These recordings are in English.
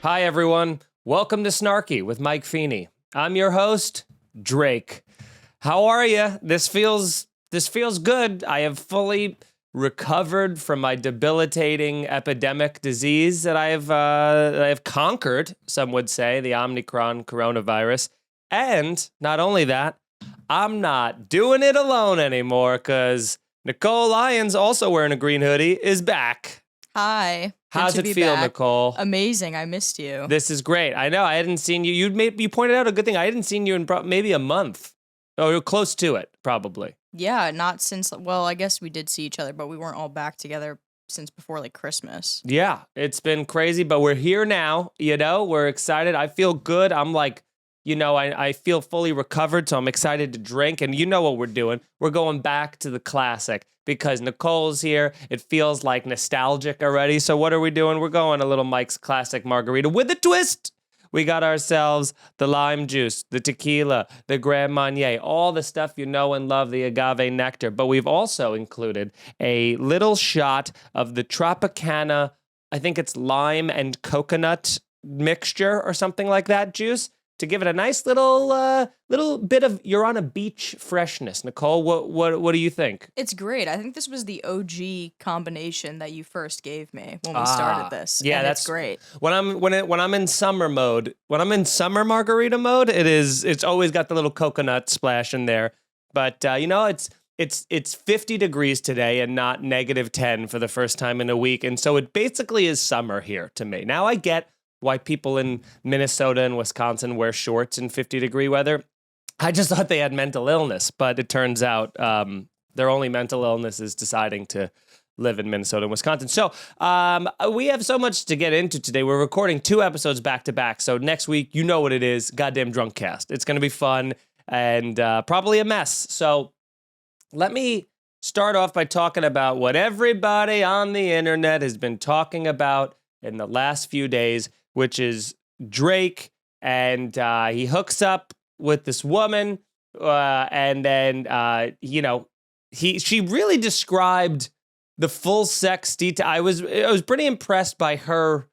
Hi, everyone. Welcome to Snarky with Mike Feeney. I'm your host, Drake. How are you? This feels good. I have fully recovered from my debilitating epidemic disease that I have conquered, some would say, the Omicron coronavirus. And not only that, I'm not doing it alone anymore because Nicole Lyons, also wearing a green hoodie, is back. Hi. How's it feel, Nicole? Amazing. I missed you. This is great. I know. I hadn't seen you. You pointed out a good thing. I hadn't seen you in maybe a month. Or close to it, probably. Yeah, not since, well, I guess we did see each other, but we weren't all back together since before, like, Christmas. Yeah, it's been crazy, but we're here now, we're excited. I feel good. I'm like, I feel fully recovered, so I'm excited to drink, and you know what we're doing. We're going back to the classic because Nicole's here. It feels like nostalgic already, so what are we doing? We're going a little Mike's Classic Margarita with a twist. We got ourselves the lime juice, the tequila, the Grand Marnier, all the stuff you know and love, the agave nectar. But we've also included a little shot of the Tropicana, I think it's lime and coconut mixture or something like that juice to give it a nice little bit of you're on a beach freshness. Nicole, what do you think? It's great. I think this was the OG combination that you first gave me when we started this. Yeah, and that's it's great. When I'm in summer mode, when I'm in summer margarita mode, it's always got the little coconut splash in there. But it's 50 degrees today and not -10 for the first time in a week, and so it basically is summer here to me. Now I get why people in Minnesota and Wisconsin wear shorts in 50-degree weather. I just thought they had mental illness, but it turns out their only mental illness is deciding to live in Minnesota and Wisconsin. So we have so much to get into today. We're recording 2 episodes back to back. So next week, you know what it is, goddamn drunk cast. It's going to be fun and probably a mess. So let me start off by talking about what everybody on the internet has been talking about in the last few days, which is Drake, and he hooks up with this woman, and then she really described the full sex detail. I was pretty impressed by her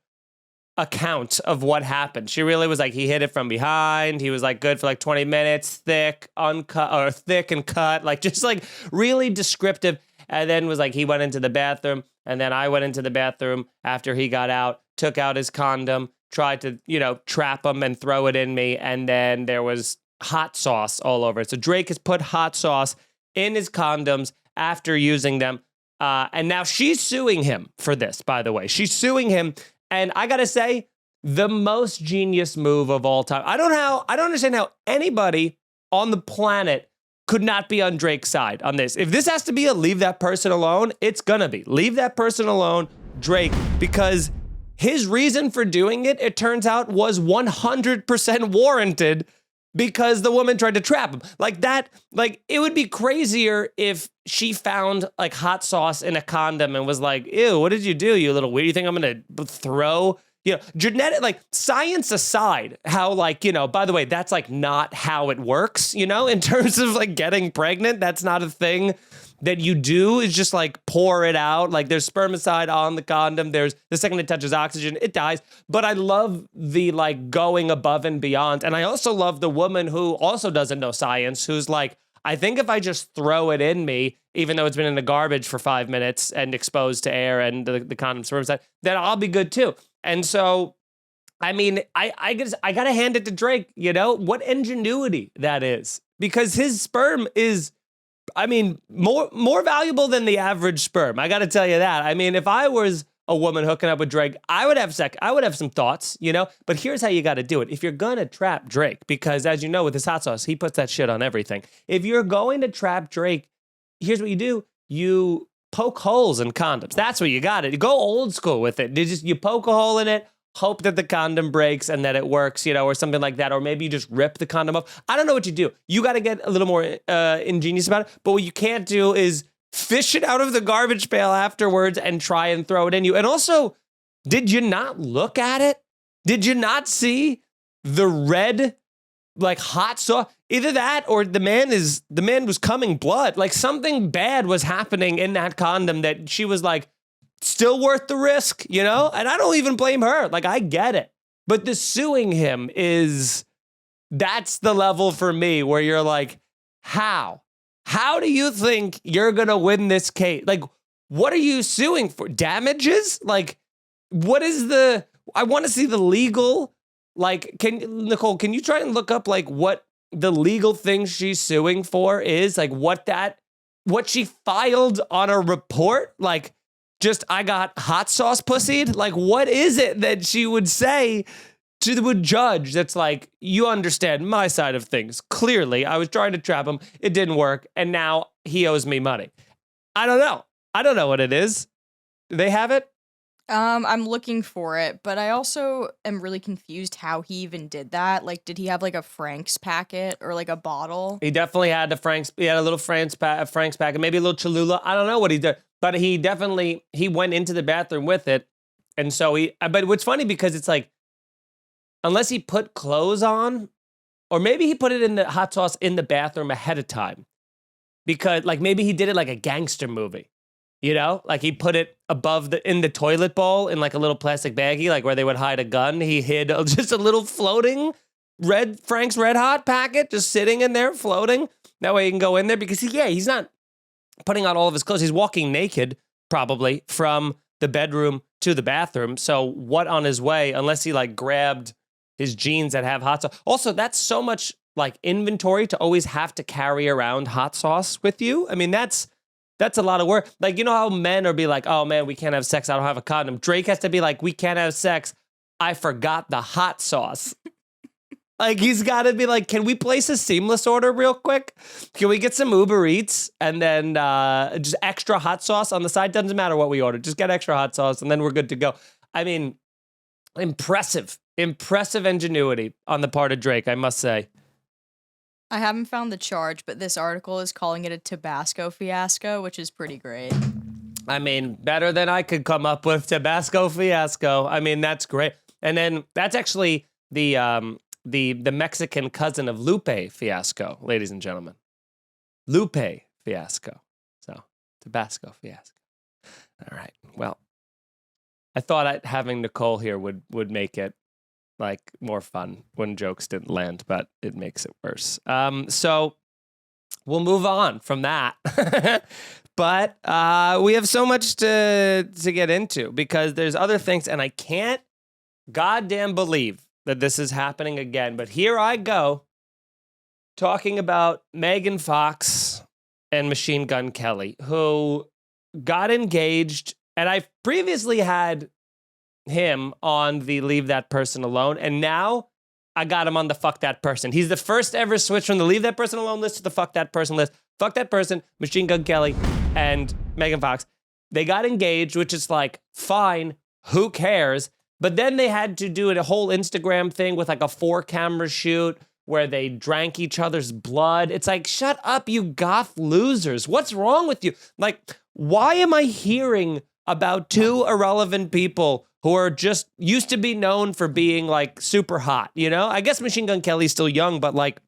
account of what happened. She really was like, he hit it from behind. He was like good for like 20 minutes, thick, uncut, or thick and cut, like just like really descriptive. And then was like, he went into the bathroom, and then I went into the bathroom after he got out, took out his condom, tried to, trap him and throw it in me. And then there was hot sauce all over it. So Drake has put hot sauce in his condoms after using them. And now she's suing him for this, by the way. She's suing him. And I got to say, the most genius move of all time. I don't understand how anybody on the planet could not be on Drake's side on this. If this has to be a leave that person alone, it's gonna be. Leave that person alone, Drake, because his reason for doing it, it turns out, was 100% warranted because the woman tried to trap him. Like that, like it would be crazier if she found like hot sauce in a condom and was like, ew, what did you do, you little weird? You think I'm gonna throw... genetic, like science aside, how like, by the way, that's like not how it works, in terms of like getting pregnant. That's not a thing that you do. Is just like pour it out. Like there's spermicide on the condom. There's the second it touches oxygen, it dies. But I love the like going above and beyond. And I also love the woman who also doesn't know science, who's like, I think if I just throw it in me, even though it's been in the garbage for 5 minutes and exposed to air and the condom spermicide, then I'll be good too. And so, I mean, I guess I got to hand it to Drake, what ingenuity that is, because his sperm is, I mean, more valuable than the average sperm. I got to tell you that. I mean, if I was a woman hooking up with Drake, I would have some thoughts, but here's how you got to do it. If you're going to trap Drake, because as you know, with his hot sauce, he puts that shit on everything. If you're going to trap Drake, here's what you do. You poke holes in condoms. That's what you got it. You go old school with it. You poke a hole in it, hope that the condom breaks and that it works, or something like that. Or maybe you just rip the condom off. I don't know what you do. You got to get a little more ingenious about it. But what you can't do is fish it out of the garbage pail afterwards and try and throw it in you. And also, did you not look at it? Did you not see the red, like hot sauce? Either that or the man was coming blood. Like something bad was happening in that condom that she was like, still worth the risk, And I don't even blame her. Like, I get it. But the suing him that's the level for me where you're like, how? How do you think you're going to win this case? Like, what are you suing for? Damages? Like, what is I want to see the legal, like, Nicole, can you try and look up like what the legal thing she's suing for is? Like what she filed on a report? Like, just, I got hot sauce pussied? Like, what is it that she would say to the judge that's like, you understand my side of things. Clearly, I was trying to trap him. It didn't work. And now he owes me money. I don't know. I don't know what it is. Do they have it? I'm looking for it, but I also am really confused how he even did that. Like, did he have like a Frank's packet or like a bottle? He definitely had he had a little Frank's packet, maybe a little Cholula. I don't know what he did, but he went into the bathroom with it. And so but what's funny because it's like, unless he put clothes on, or maybe he put it in the hot sauce in the bathroom ahead of time. Because like maybe he did it like a gangster movie, you know? Like he put it in the toilet bowl in like a little plastic baggie, like where they would hide a gun. He hid just a little floating Frank's Red Hot packet just sitting in there floating. That way he can go in there because he's not putting on all of his clothes. He's walking naked probably from the bedroom to the bathroom. So what on his way, unless he like grabbed his jeans that have hot sauce. Also, that's so much like inventory to always have to carry around hot sauce with you. I mean, that's a lot of work. Like, you know how men are be like, oh man, we can't have sex. I don't have a condom. Drake has to be like, we can't have sex. I forgot the hot sauce. Like, he's got to be like, can we place a seamless order real quick? Can we get some Uber Eats and then just extra hot sauce on the side? Doesn't matter what we order. Just get extra hot sauce and then we're good to go. I mean, impressive ingenuity on the part of Drake, I must say. I haven't found the charge, but this article is calling it a Tabasco fiasco, which is pretty great. I mean, better than I could come up with. Tabasco fiasco. I mean, that's great. And then that's actually the Mexican cousin of Lupe fiasco, ladies and gentlemen. Lupe fiasco. So, Tabasco fiasco. All right. Well, I thought having Nicole here would make it like more fun when jokes didn't land, but it makes it worse. So we'll move on from that. But we have so much to get into because there's other things, and I can't goddamn believe that this is happening again. But here I go talking about Megan Fox and Machine Gun Kelly, who got engaged. And I've previously had him on the Leave That Person Alone, and now I got him on the Fuck That Person. He's the first ever switch from the Leave That Person Alone list to the Fuck That Person list. Fuck That Person, Machine Gun Kelly, and Megan Fox. They got engaged, which is like, fine, who cares? But then they had to do a whole Instagram thing with like a 4-camera shoot where they drank each other's blood. It's like, shut up, you goth losers. What's wrong with you? Like, why am I hearing about two irrelevant people who are just used to be known for being like super hot, you know? I guess Machine Gun Kelly's still young, but like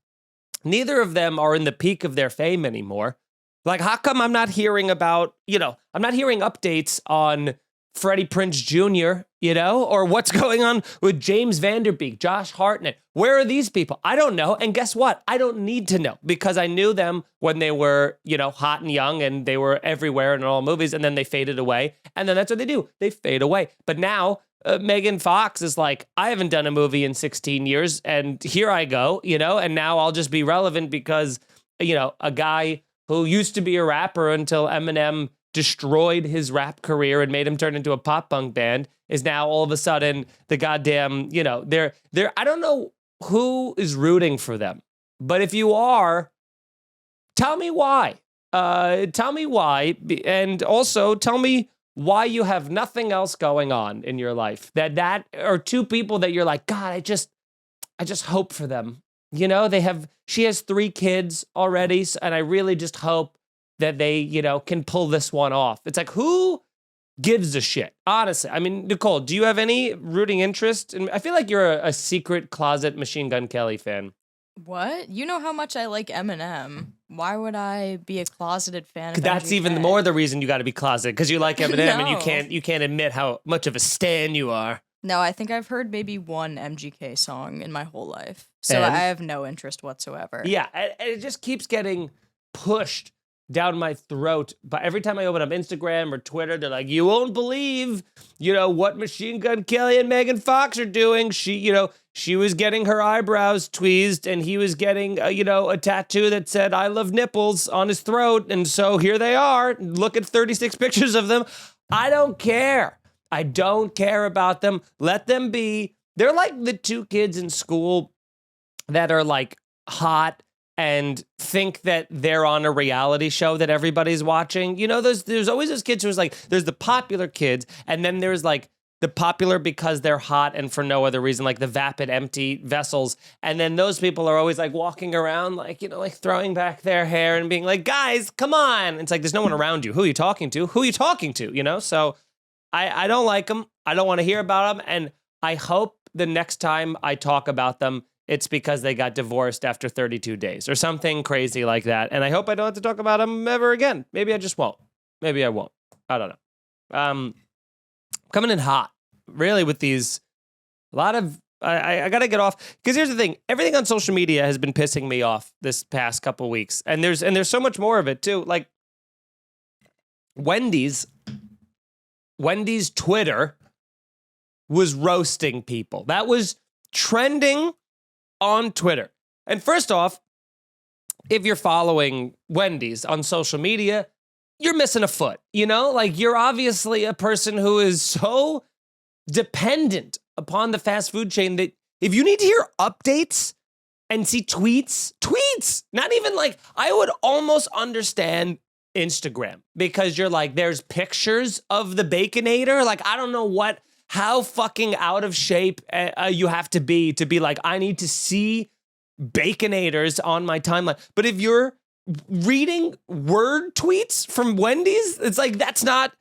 neither of them are in the peak of their fame anymore. Like, how come I'm not hearing about, I'm not hearing updates on Freddie Prinze Jr., or what's going on with James Vanderbeek, Josh Hartnett? Where are these people? I don't know. And guess what? I don't need to know because I knew them when they were, hot and young and they were everywhere in all movies, and then they faded away. And then that's what they do. They fade away. But now Megan Fox is like, I haven't done a movie in 16 years and here I go, and now I'll just be relevant because, a guy who used to be a rapper until Eminem destroyed his rap career and made him turn into a pop punk band is now all of a sudden the goddamn, they're I don't know who is rooting for them, but if you are, tell me why. Tell me why, and also tell me why you have nothing else going on in your life. That are two people that you're like, God, I just hope for them. She has 3 kids already, and I really just hope that they, can pull this one off. It's like, who gives a shit? Honestly. I mean, Nicole, do you have any rooting interest? And I feel like you're a secret closet Machine Gun Kelly fan. What? You know how much I like Eminem. Why would I be a closeted fan of That's MGK? Even more the reason you got to be closeted, because you like Eminem No. and you can't admit how much of a stan you are. No, I think I've heard maybe one MGK song in my whole life. So And? I have no interest whatsoever. Yeah, and it just keeps getting pushed down my throat. But every time I open up Instagram or Twitter, they're like, you won't believe, what Machine Gun Kelly and Megan Fox are doing. She was getting her eyebrows tweezed and he was getting, a tattoo that said, I love nipples on his throat. And so here they are. Look at 36 pictures of them. I don't care. I don't care about them. Let them be. They're like the two kids in school that are like hot and think that they're on a reality show that everybody's watching. There's always those kids who's like, there's the popular kids, and then there's like the popular because they're hot and for no other reason, like the vapid empty vessels. And then those people are always like walking around like, like throwing back their hair and being like, guys, come on. It's like, there's no one around you. Who are you talking to? Who are you talking to? So I don't like them. I don't want to hear about them. And I hope the next time I talk about them, it's because they got divorced after 32 days or something crazy like that. And I hope I don't have to talk about them ever again. Maybe I just won't. Maybe I won't. I don't know. Coming in hot, really, with these, a lot of, I got to get off. Because here's the thing. Everything on social media has been pissing me off this past couple weeks. And there's so much more of it, too. Like, Wendy's Twitter was roasting people. That was trending on Twitter. And first off, if you're following Wendy's on social media, you're missing a foot, Like, you're obviously a person who is so dependent upon the fast food chain that if you need to hear updates and see tweets, not even like, I would almost understand Instagram because you're like, there's pictures of the Baconator. Like, I don't know how fucking out of shape you have to be like, I need to see Baconators on my timeline. But if you're reading word tweets from Wendy's, it's like, that's not,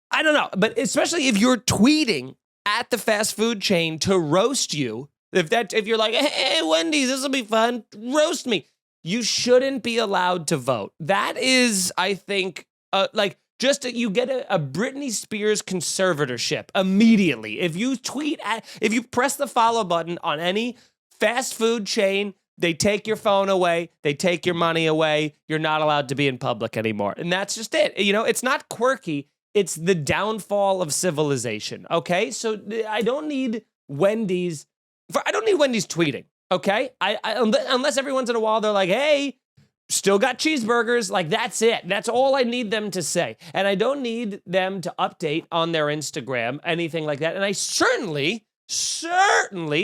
I don't know. But especially if you're tweeting at the fast food chain to roast you, if you're like, hey, Wendy's, this will be fun, roast me. You shouldn't be allowed to vote. That is, I think, you get a Britney Spears conservatorship immediately. If you press the follow button on any fast food chain, they take your phone away, they take your money away, you're not allowed to be in public anymore. And that's just it. It's not quirky, it's the downfall of civilization, okay? So I don't need Wendy's tweeting, okay? Unless every once in a while they're like, hey, still got cheeseburgers. Like, that's it. That's all I need them to say. And I don't need them to update on their Instagram, anything like that. And I certainly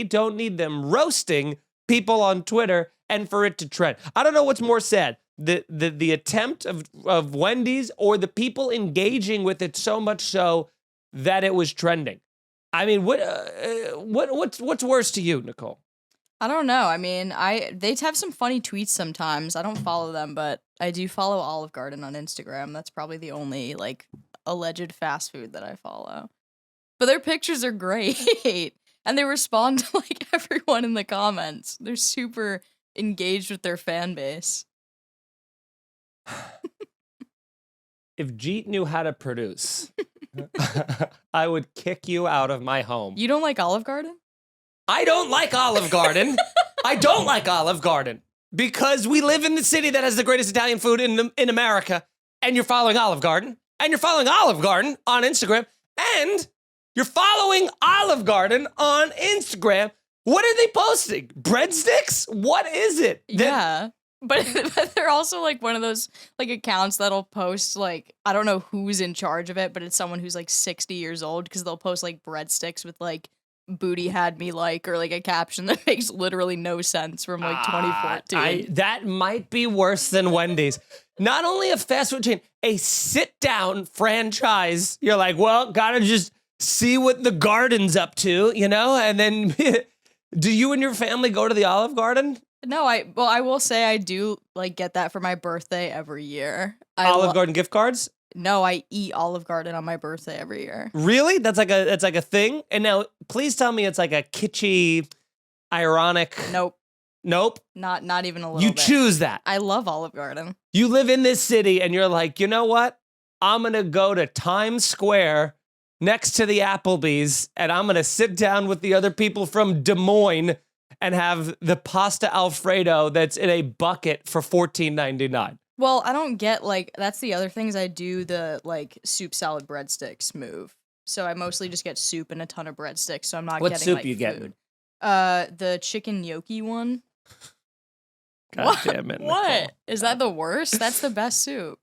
don't need them roasting people on Twitter and for it to trend. I don't know what's more sad, the attempt of Wendy's or the people engaging with it so much so that it was trending. I mean, what's worse to you, Nicole? I don't know. I mean, they have some funny tweets sometimes. I don't follow them, but I do follow Olive Garden on Instagram. That's probably the only alleged fast food that I follow. But their pictures are great, and they respond to everyone in the comments. They're super engaged with their fan base. If Jeet knew how to produce, I would kick you out of my home. You don't like Olive Garden? I don't like Olive Garden. I don't like Olive Garden because we live in the city that has the greatest Italian food in America, and you're following Olive Garden, and you're following Olive Garden on Instagram, and you're following Olive Garden on Instagram. What are they posting? Breadsticks? What is it? Yeah. But they're also one of those accounts that'll post I don't know who's in charge of it, but it's someone who's 60 years old because they'll post breadsticks with booty had me or a caption that makes literally no sense from 2014. That might be worse than Wendy's. Not only a fast food chain, a sit down franchise. You're like, well, gotta just see what the garden's up to, and then do you and your family go to the Olive Garden? No, I will say I do get that for my birthday every year. Olive Garden gift cards? No, I eat Olive Garden on my birthday every year. Really? That's like a thing? And now please tell me it's a kitschy, ironic. Nope. Not even a little You bit. choose that. I love Olive Garden. You live in this city and you're like, you know what? I'm going to go to Times Square next to the Applebee's, and I'm going to sit down with the other people from Des Moines and have the pasta Alfredo that's in a bucket for $14.99. Well, I don't get, like, that's the other thing is I do the, like, soup salad breadsticks move. So I mostly just get soup and a ton of breadsticks, so I'm not What getting, soup like, you food. getting? The chicken gnocchi one. God damn it, Nicole. What? Is that the worst? That's the best soup.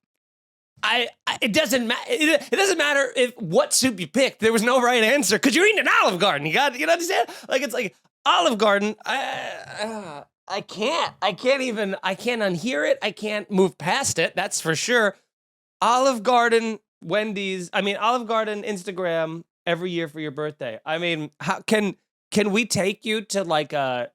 It doesn't matter. It doesn't matter what soup you pick. There was no right answer because you're eating an Olive Garden. You understand? Like, it's like Olive Garden. I can't unhear it. I can't move past it. That's for sure. Olive Garden, Wendy's. I mean, Olive Garden, Instagram every year for your birthday. I mean, how can we take you to like a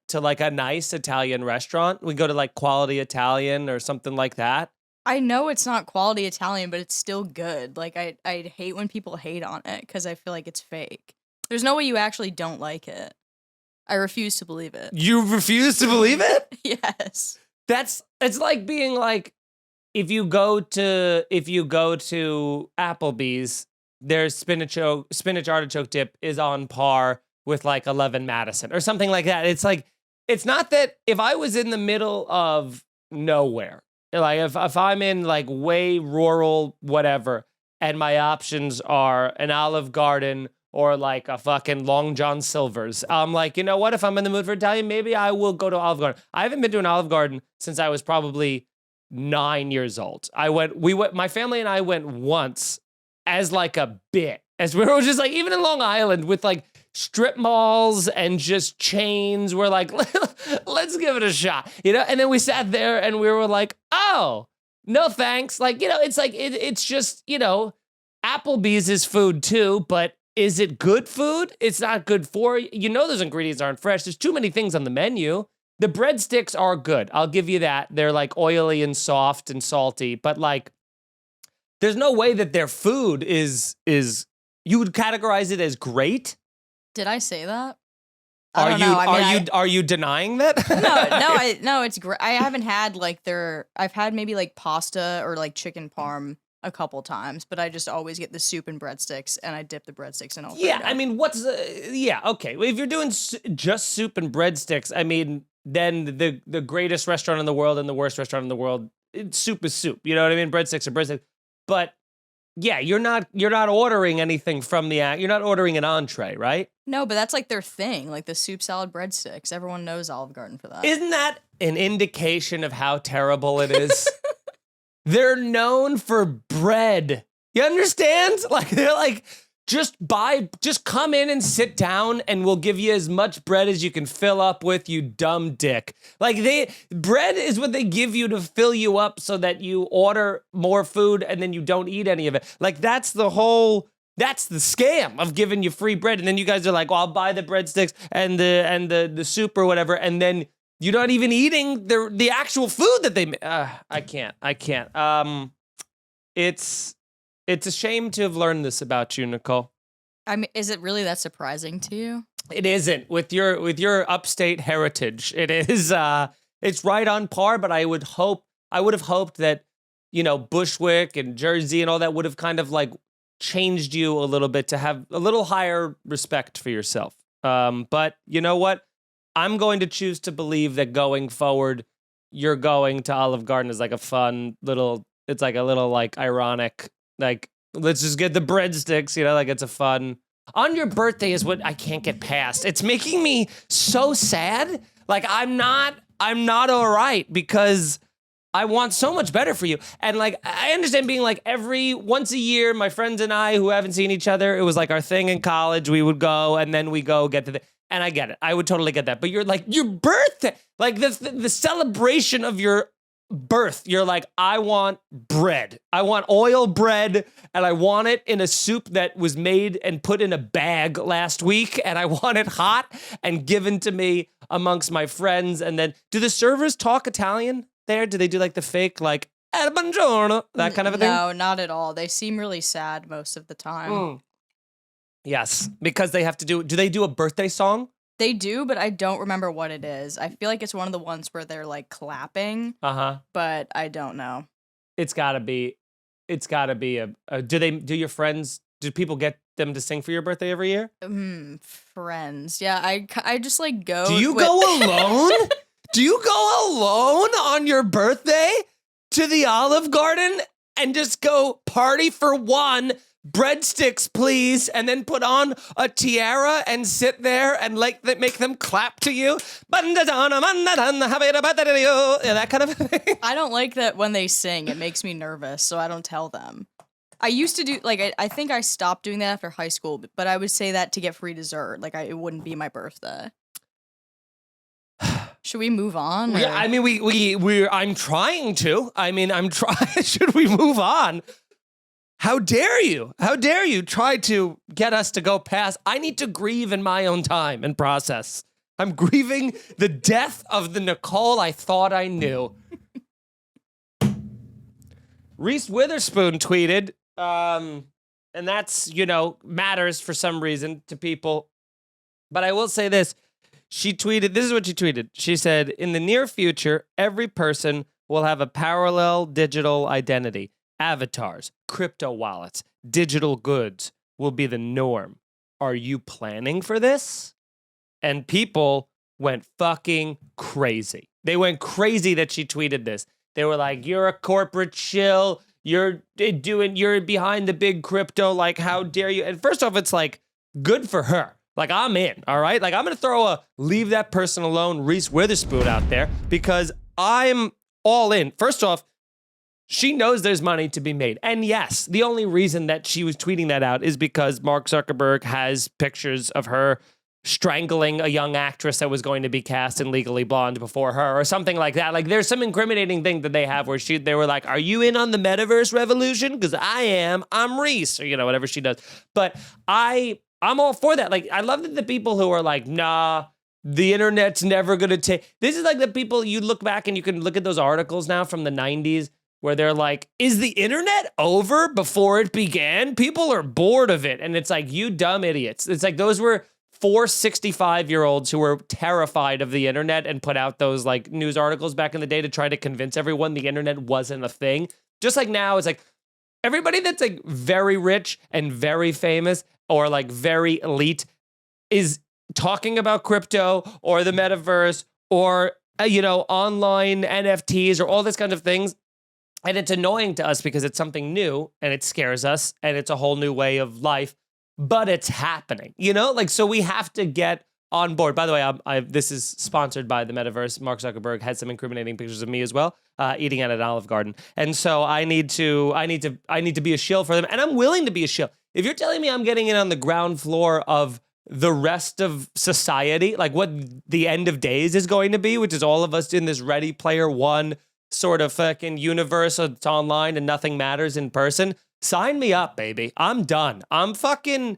nice Italian restaurant? We go to like Quality Italian or something like that. I know it's not quality Italian, but it's still good. Like, I hate when people hate on it because I feel like it's fake. There's no way you actually don't like it. I refuse to believe it. You refuse to believe it? Yes. It's like being like, if you go to Applebee's, their spinach artichoke dip is on par with like 11 Madison or something like that. It's like, it's not that if I was in the middle of nowhere, like if I'm in like way rural whatever, and my options are an Olive Garden or like a fucking Long John Silver's, I'm like, you know what? If I'm in the mood for Italian, maybe I will go to Olive Garden. I haven't been to an Olive Garden since I was probably 9 years old. My family and I went once as like a bit, as we were just like, even in Long Island with like strip malls and just chains, we're like, let's give it a shot, and then we sat there and we were like, oh, no thanks. Like, it's like, it's just, Applebee's is food too, but is it good food? It's not good for you. Those ingredients aren't fresh. There's too many things on the menu. The breadsticks are good. I'll give you that. They're like oily and soft and salty, but like, there's no way that their food is you would categorize it as great. Did I say that? I don't know. Are you denying that? No, it's great. I haven't had like I've had maybe like pasta or like chicken parm a couple times, but I just always get the soup and breadsticks, and I dip the breadsticks in Alfredo. Yeah, I mean, okay. Well, if you're doing just soup and breadsticks, I mean, then the greatest restaurant in the world and the worst restaurant in the world, soup is soup. You know what I mean? Breadsticks are breadsticks. But yeah, you're not ordering anything from you're not ordering an entree, right? No, but that's like their thing, like the soup salad breadsticks. Everyone knows Olive Garden for that. Isn't that an indication of how terrible it is? They're known for bread. You understand? Like, they're like, just come in and sit down and we'll give you as much bread as you can fill up with, you dumb dick. Like, bread is what they give you to fill you up so that you order more food and then you don't eat any of it. Like, that's the scam of giving you free bread. And then you guys are like, well, I'll buy the breadsticks and the soup or whatever. And then you're not even eating the actual food that they make. I can't. It's a shame to have learned this about you, Nicole. I mean, is it really that surprising to you? It isn't. With your upstate heritage, it is. It's right on par. But I would have hoped that Bushwick and Jersey and all that would have kind of like changed you a little bit to have a little higher respect for yourself. But you know what? I'm going to choose to believe that going forward, you're going to Olive Garden is like a fun little. It's like a little like ironic. Like, let's just get the breadsticks, like it's a fun. On your birthday is what I can't get past. It's making me so sad. Like, I'm not all right because I want so much better for you. And like, I understand being like once a year, my friends and I who haven't seen each other, it was like our thing in college. We would go and then we go get to and I get it. I would totally get that. But you're like, your birthday, like the celebration of your birth, you're like, I want bread. I want oil bread, and I want it in a soup that was made and put in a bag last week, and I want it hot and given to me amongst my friends. And then, do the servers talk Italian there? Do they do like the fake, like, buongiorno, that kind of a thing? No, not at all. They seem really sad most of the time. Yes, because they have to do they do a birthday song? They do, but I don't remember what it is. I feel like it's one of the ones where they're like clapping. But I don't know. It's gotta be a do people get them to sing for your birthday every year? Friends. Yeah, I just like go. Do you go alone? Do you go alone on your birthday to the Olive Garden and just go party for one? Breadsticks, please, and then put on a tiara and sit there and make them clap to you. Yeah, that kind of thing. I don't like that when they sing. It makes me nervous, so I don't tell them. I used to do, like, I think I stopped doing that after high school, but I would say that to get free dessert. Like, it wouldn't be my birthday. Should we move on? Or? Yeah, I mean, I'm trying to. Should we move on? How dare you? How dare you try to get us to go past? I need to grieve in my own time and process. I'm grieving the death of the Nicole I thought I knew. Reese Witherspoon tweeted, and that's, matters for some reason to people. But I will say this. This is what she tweeted. She said, in the near future, every person will have a parallel digital identity. Avatars, crypto wallets, digital goods will be the norm. Are you planning for this? And people went fucking crazy. They went crazy that she tweeted this. They were like, you're a corporate shill. You're behind the big crypto. Like, how dare you? And first off, it's like, good for her. Like, I'm in, all right? Like, I'm going to throw a leave that person alone Reese Witherspoon out there because I'm all in. First off, she knows there's money to be made. And yes, the only reason that she was tweeting that out is because Mark Zuckerberg has pictures of her strangling a young actress that was going to be cast in Legally Blonde before her or something like that. Like, there's some incriminating thing that they have where they were like, are you in on the Metaverse revolution? Because I am. I'm Reese, or, whatever she does. But I'm all for that. Like, I love that the people who are like, nah, the internet's never going to take. This is like the people you look back and you can look at those articles now from the 90s where they're like, is the internet over before it began? People are bored of it. And it's like, you dumb idiots. It's like those were 4 65-year-olds who were terrified of the internet and put out those like news articles back in the day to try to convince everyone the internet wasn't a thing. Just like now, it's like everybody that's like very rich and very famous or like very elite is talking about crypto or the metaverse or, online NFTs or all this kind of things. And it's annoying to us because it's something new and it scares us and it's a whole new way of life, but it's happening, so we have to get on board. By the way, this is sponsored by the Metaverse. Mark Zuckerberg had some incriminating pictures of me as well, eating at an Olive Garden. And so I need to be a shill for them. And I'm willing to be a shill. If you're telling me I'm getting in on the ground floor of the rest of society, like what the end of days is going to be, which is all of us in this Ready Player One sort of fucking universe, it's online and nothing matters in person. Sign me up, baby. I'm done. I'm done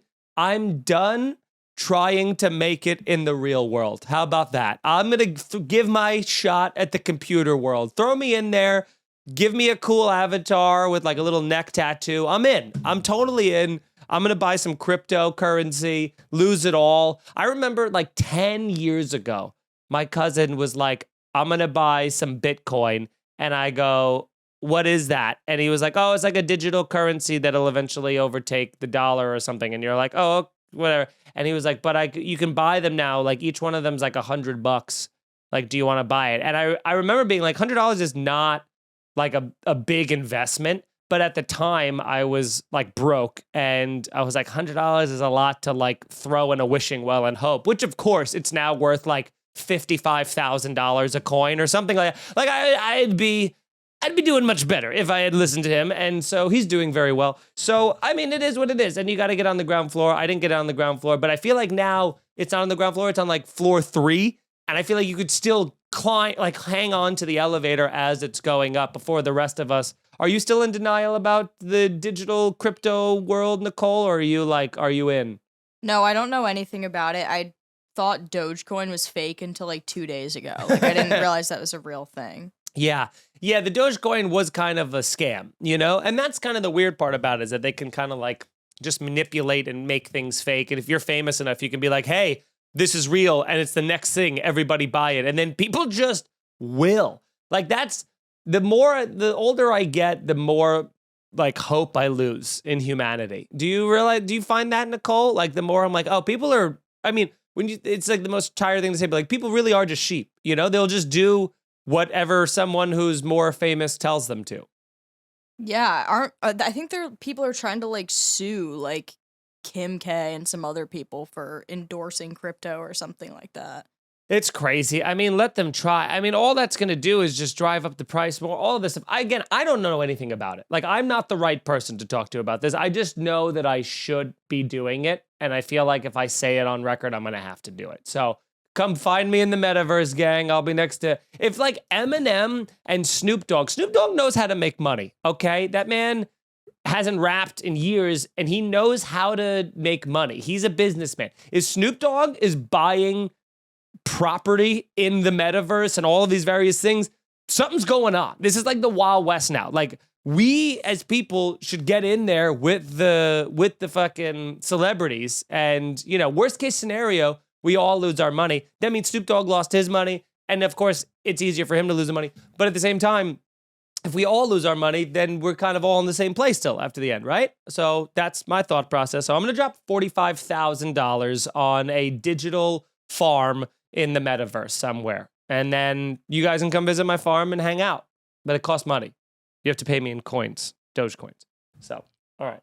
trying to make it in the real world. How about that? I'm going to give my shot at the computer world. Throw me in there. Give me a cool avatar with like a little neck tattoo. I'm in. I'm totally in. I'm going to buy some cryptocurrency, lose it all. I remember like 10 years ago, my cousin was like, I'm going to buy some Bitcoin. And I go, what is that? And he was like, oh, it's like a digital currency that'll eventually overtake the dollar or something. And you're like, oh, whatever. And he was like, but you can buy them now. Like each one of them's like $100. Like, do you want to buy it? And I remember being like, $100 is not like a big investment. But at the time I was like broke and I was like, $100 is a lot to like throw in a wishing well and hope, which of course it's now worth like $55,000 a coin or something like that. Like I'd be doing much better if I had listened to him. And so he's doing very well. So, I mean, it is what it is. And you got to get on the ground floor. I didn't get on the ground floor, but I feel like now it's not on the ground floor. It's on like floor 3. And I feel like you could still climb, like hang on to the elevator as it's going up before the rest of us. Are you still in denial about the digital crypto world, Nicole? Or are you in? No, I don't know anything about it. I thought Dogecoin was fake until like 2 days ago. Like I didn't realize that was a real thing. Yeah, the Dogecoin was kind of a scam, And that's kind of the weird part about it is that they can kind of like just manipulate and make things fake. And if you're famous enough, you can be like, hey, this is real and it's the next thing, everybody buy it. And then people just will. Like that's the older I get, the more like hope I lose in humanity. Do you find that, Nicole? Like the more I'm like, oh, people are, I mean, it's like the most tired thing to say, but like people really are just sheep, you know, they'll just do whatever someone who's more famous tells them to. Yeah, I think people are trying to like sue like Kim K and some other people for endorsing crypto or something like that. It's crazy. I mean, let them try. I mean, all that's going to do is just drive up the price more, all of this stuff. I don't know anything about it. Like, I'm not the right person to talk to about this. I just know that I should be doing it. And I feel like if I say it on record, I'm going to have to do it. So come find me in the Metaverse, gang. I'll be next to, if like Eminem and Snoop Dogg knows how to make money, okay? That man hasn't rapped in years and he knows how to make money. He's a businessman. If Snoop Dogg is buying property in the metaverse and all of these various things, something's going on. This is like the Wild West now. Like, we as people should get in there with the fucking celebrities, and, you know, worst case scenario, we all lose our money. That means Snoop Dogg lost his money, and of course it's easier for him to lose the money. But at the same time, if we all lose our money, then we're kind of all in the same place still after the end, right? So that's my thought process. So I'm going to drop $45,000 on a digital farm in the metaverse somewhere. And then you guys can come visit my farm and hang out. But it costs money. You have to pay me in coins, Doge coins. So, all right.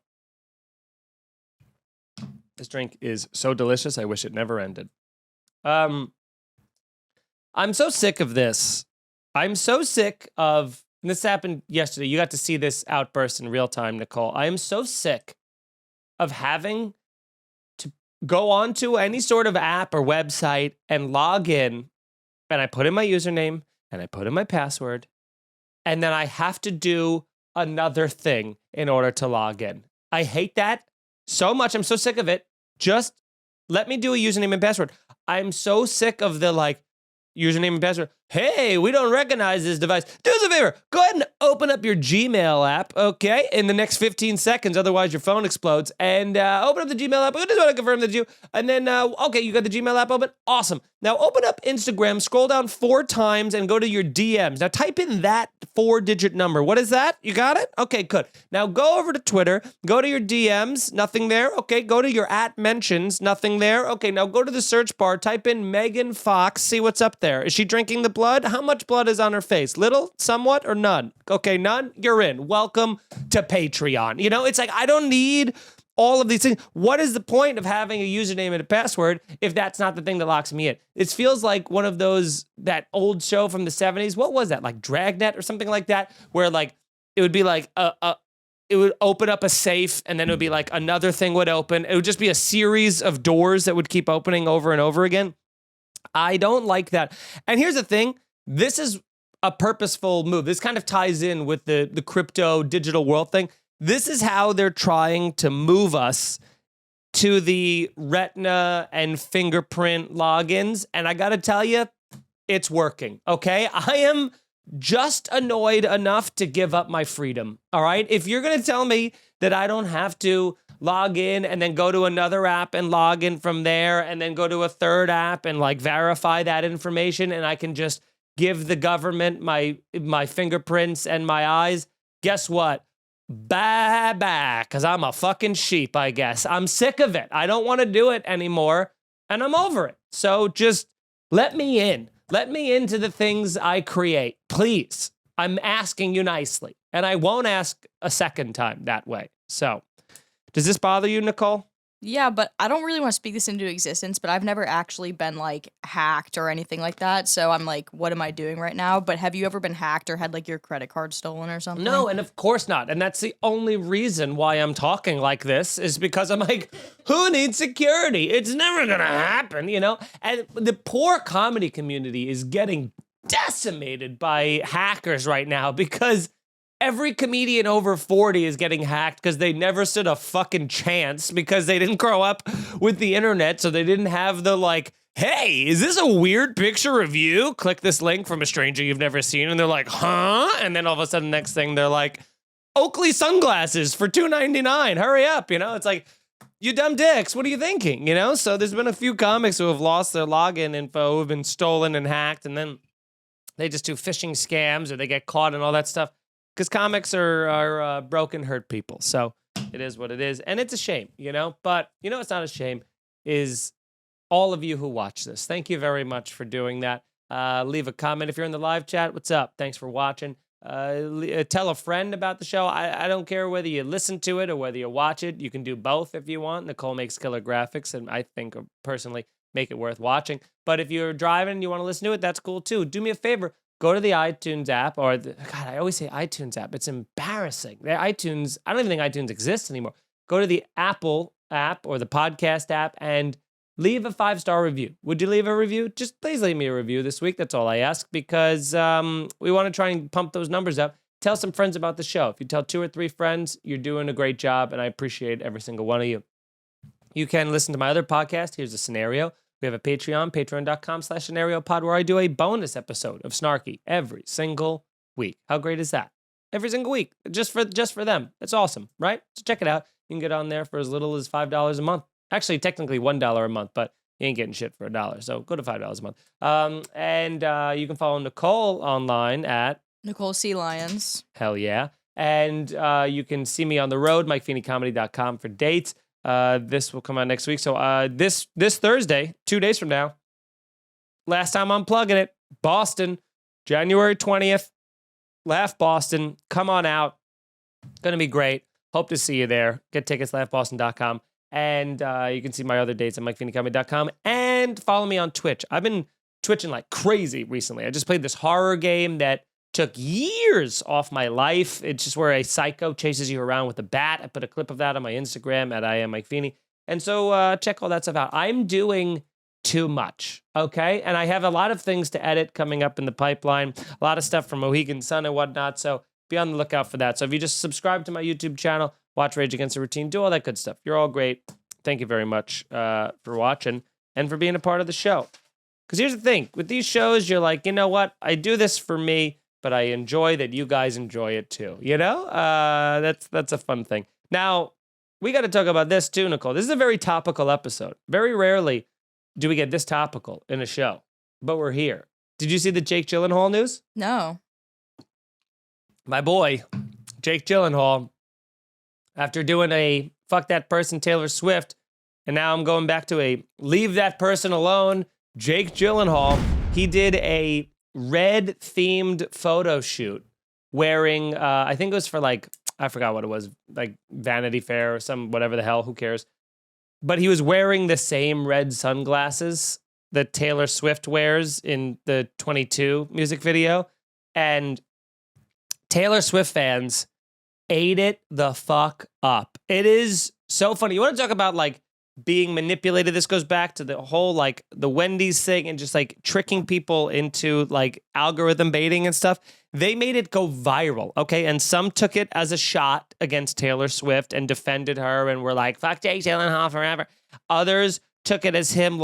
This drink is so delicious, I wish it never ended. I'm so sick of this. I'm so sick of, and this happened yesterday. You got to see this outburst in real time, Nicole. I am so sick of having to go onto any sort of app or website and log in, and I put in my username and I put in my password, and then I have to do another thing in order to log in. I hate that so much. I'm so sick of it. Just let me do a username and password. I'm so sick of the like username and password. Hey, we don't recognize this device. Do us a favor. Go ahead and open up your Gmail app, okay, in the next 15 seconds. Otherwise, your phone explodes. And open up the Gmail app. I just want to confirm that you. And then, okay, you got the Gmail app open. Awesome. Now, open up Instagram, scroll down 4 times, and go to your DMs. Now, type in that 4-digit number. What is that? You got it? Okay, good. Now, go over to Twitter. Go to your DMs. Nothing there. Okay, go to your @mentions. Nothing there. Okay, now go to the search bar. Type in Megan Fox. See what's up there. Is she drinking the blood? How much blood is on her face? Little, somewhat, or none? Okay, none? You're in. Welcome to Patreon. You know, it's like, I don't need all of these things. What is the point of having a username and a password if that's not the thing that locks me in? It feels like one of those, that old show from the 70s. What was that? Like Dragnet or something like that? Where like, it would be like, it would open up a safe and then it would be like another thing would open. It would just be a series of doors that would keep opening over and over again. I don't like that. And here's the thing. This is a purposeful move. This kind of ties in with the crypto digital world thing. This is how they're trying to move us to the retina and fingerprint logins. And I got to tell you, it's working. Okay. I am just annoyed enough to give up my freedom. All right. If you're going to tell me that I don't have to log in and then go to another app and log in from there and then go to a third app and like verify that information, and I can just give the government my fingerprints and my eyes, guess what? Bye, because I'm a fucking sheep, I guess. I'm sick of it. I don't want to do it anymore, and I'm over it. So just let me in. Let me into the things I create, please. I'm asking you nicely, and I won't ask a second time that way. So does this bother you, Nicole? Yeah, but I don't really want to speak this into existence, but I've never actually been like hacked or anything like that. So I'm like, what am I doing right now? But have you ever been hacked or had like your credit card stolen or something? No, and of course not. And that's the only reason why I'm talking like this, is because I'm like, who needs security? It's never going to happen, you know? And the poor comedy community is getting decimated by hackers right now, because every comedian over 40 is getting hacked because they never stood a fucking chance, because they didn't grow up with the internet, so they didn't have the like, hey, is this a weird picture of you? Click this link from a stranger you've never seen, and they're like, huh? And then all of a sudden, next thing, they're like, Oakley sunglasses for $2.99. Hurry up, you know? It's like, you dumb dicks, what are you thinking, you know? So there's been a few comics who have lost their login info, who have been stolen and hacked, and then they just do phishing scams or they get caught and all that stuff. because comics are broken, hurt people. So it is what it is. And it's a shame, But it's not a shame is all of you who watch this. Thank you very much for doing that. Leave a comment if you're in the live chat. What's up? Thanks for watching. Tell a friend about the show. I don't care whether you listen to it or whether you watch it. You can do both if you want. Nicole makes killer graphics, and I think personally make it worth watching. But if you're driving and you want to listen to it, that's cool too. Do me a favor. Go to the iTunes app, God, I always say iTunes app. It's embarrassing. I don't even think iTunes exists anymore. Go to the Apple app or the podcast app and leave a 5-star review. Would you leave a review? Just please leave me a review this week. That's all I ask, because we want to try and pump those numbers up. Tell some friends about the show. If you tell 2 or 3 friends, you're doing a great job, and I appreciate every single one of you. You can listen to my other podcast, Here's a Scenario. We have a Patreon, patreon.com/scenariopod, where I do a bonus episode of Snarky every single week. How great is that? Every single week, just for them. That's awesome, right? So check it out. You can get on there for as little as $5 a month. Actually, technically $1 a month, but you ain't getting shit for $1. So go to $5 a month. And you can follow Nicole online at Nicole C. Lyons. Hell yeah. And you can see me on the road, MikeFeeneyComedy.com for dates. This will come out next week. So this Thursday, 2 days from now, last time I'm plugging it, Boston, January 20th, Laugh Boston. Come on out. Gonna be great. Hope to see you there. Get tickets, laughboston.com. And you can see my other dates at MikeFeeneyComedy.com. And follow me on Twitch. I've been twitching like crazy recently. I just played this horror game that took years off my life. It's just where a psycho chases you around with a bat. I put a clip of that on my Instagram at @IamMikeFeeney. And so check all that stuff out. I'm doing too much, okay? And I have a lot of things to edit coming up in the pipeline. A lot of stuff from Mohegan Sun and whatnot. So be on the lookout for that. So if you just subscribe to my YouTube channel, watch Rage Against the Routine, do all that good stuff. You're all great. Thank you very much for watching and for being a part of the show. Because here's the thing. With these shows, you're like, you know what? I do this for me, but I enjoy that you guys enjoy it too. That's a fun thing. Now, we got to talk about this too, Nicole. This is a very topical episode. Very rarely do we get this topical in a show, but we're here. Did you see the Jake Gyllenhaal news? No. My boy, Jake Gyllenhaal, after doing a fuck that person Taylor Swift, and now I'm going back to a leave that person alone, Jake Gyllenhaal, he did a red-themed photo shoot wearing, I think it was for I forgot what it was, like Vanity Fair or some whatever the hell, who cares? But he was wearing the same red sunglasses that Taylor Swift wears in the 22 music video. And Taylor Swift fans ate it the fuck up. It is so funny. You want to talk about being manipulated? This goes back to the whole the Wendy's thing and just tricking people into algorithm baiting and stuff. They made it go viral, okay? And some took it as a shot against Taylor Swift and defended her and were like, fuck Jake Gyllenhaal forever. Others took it as him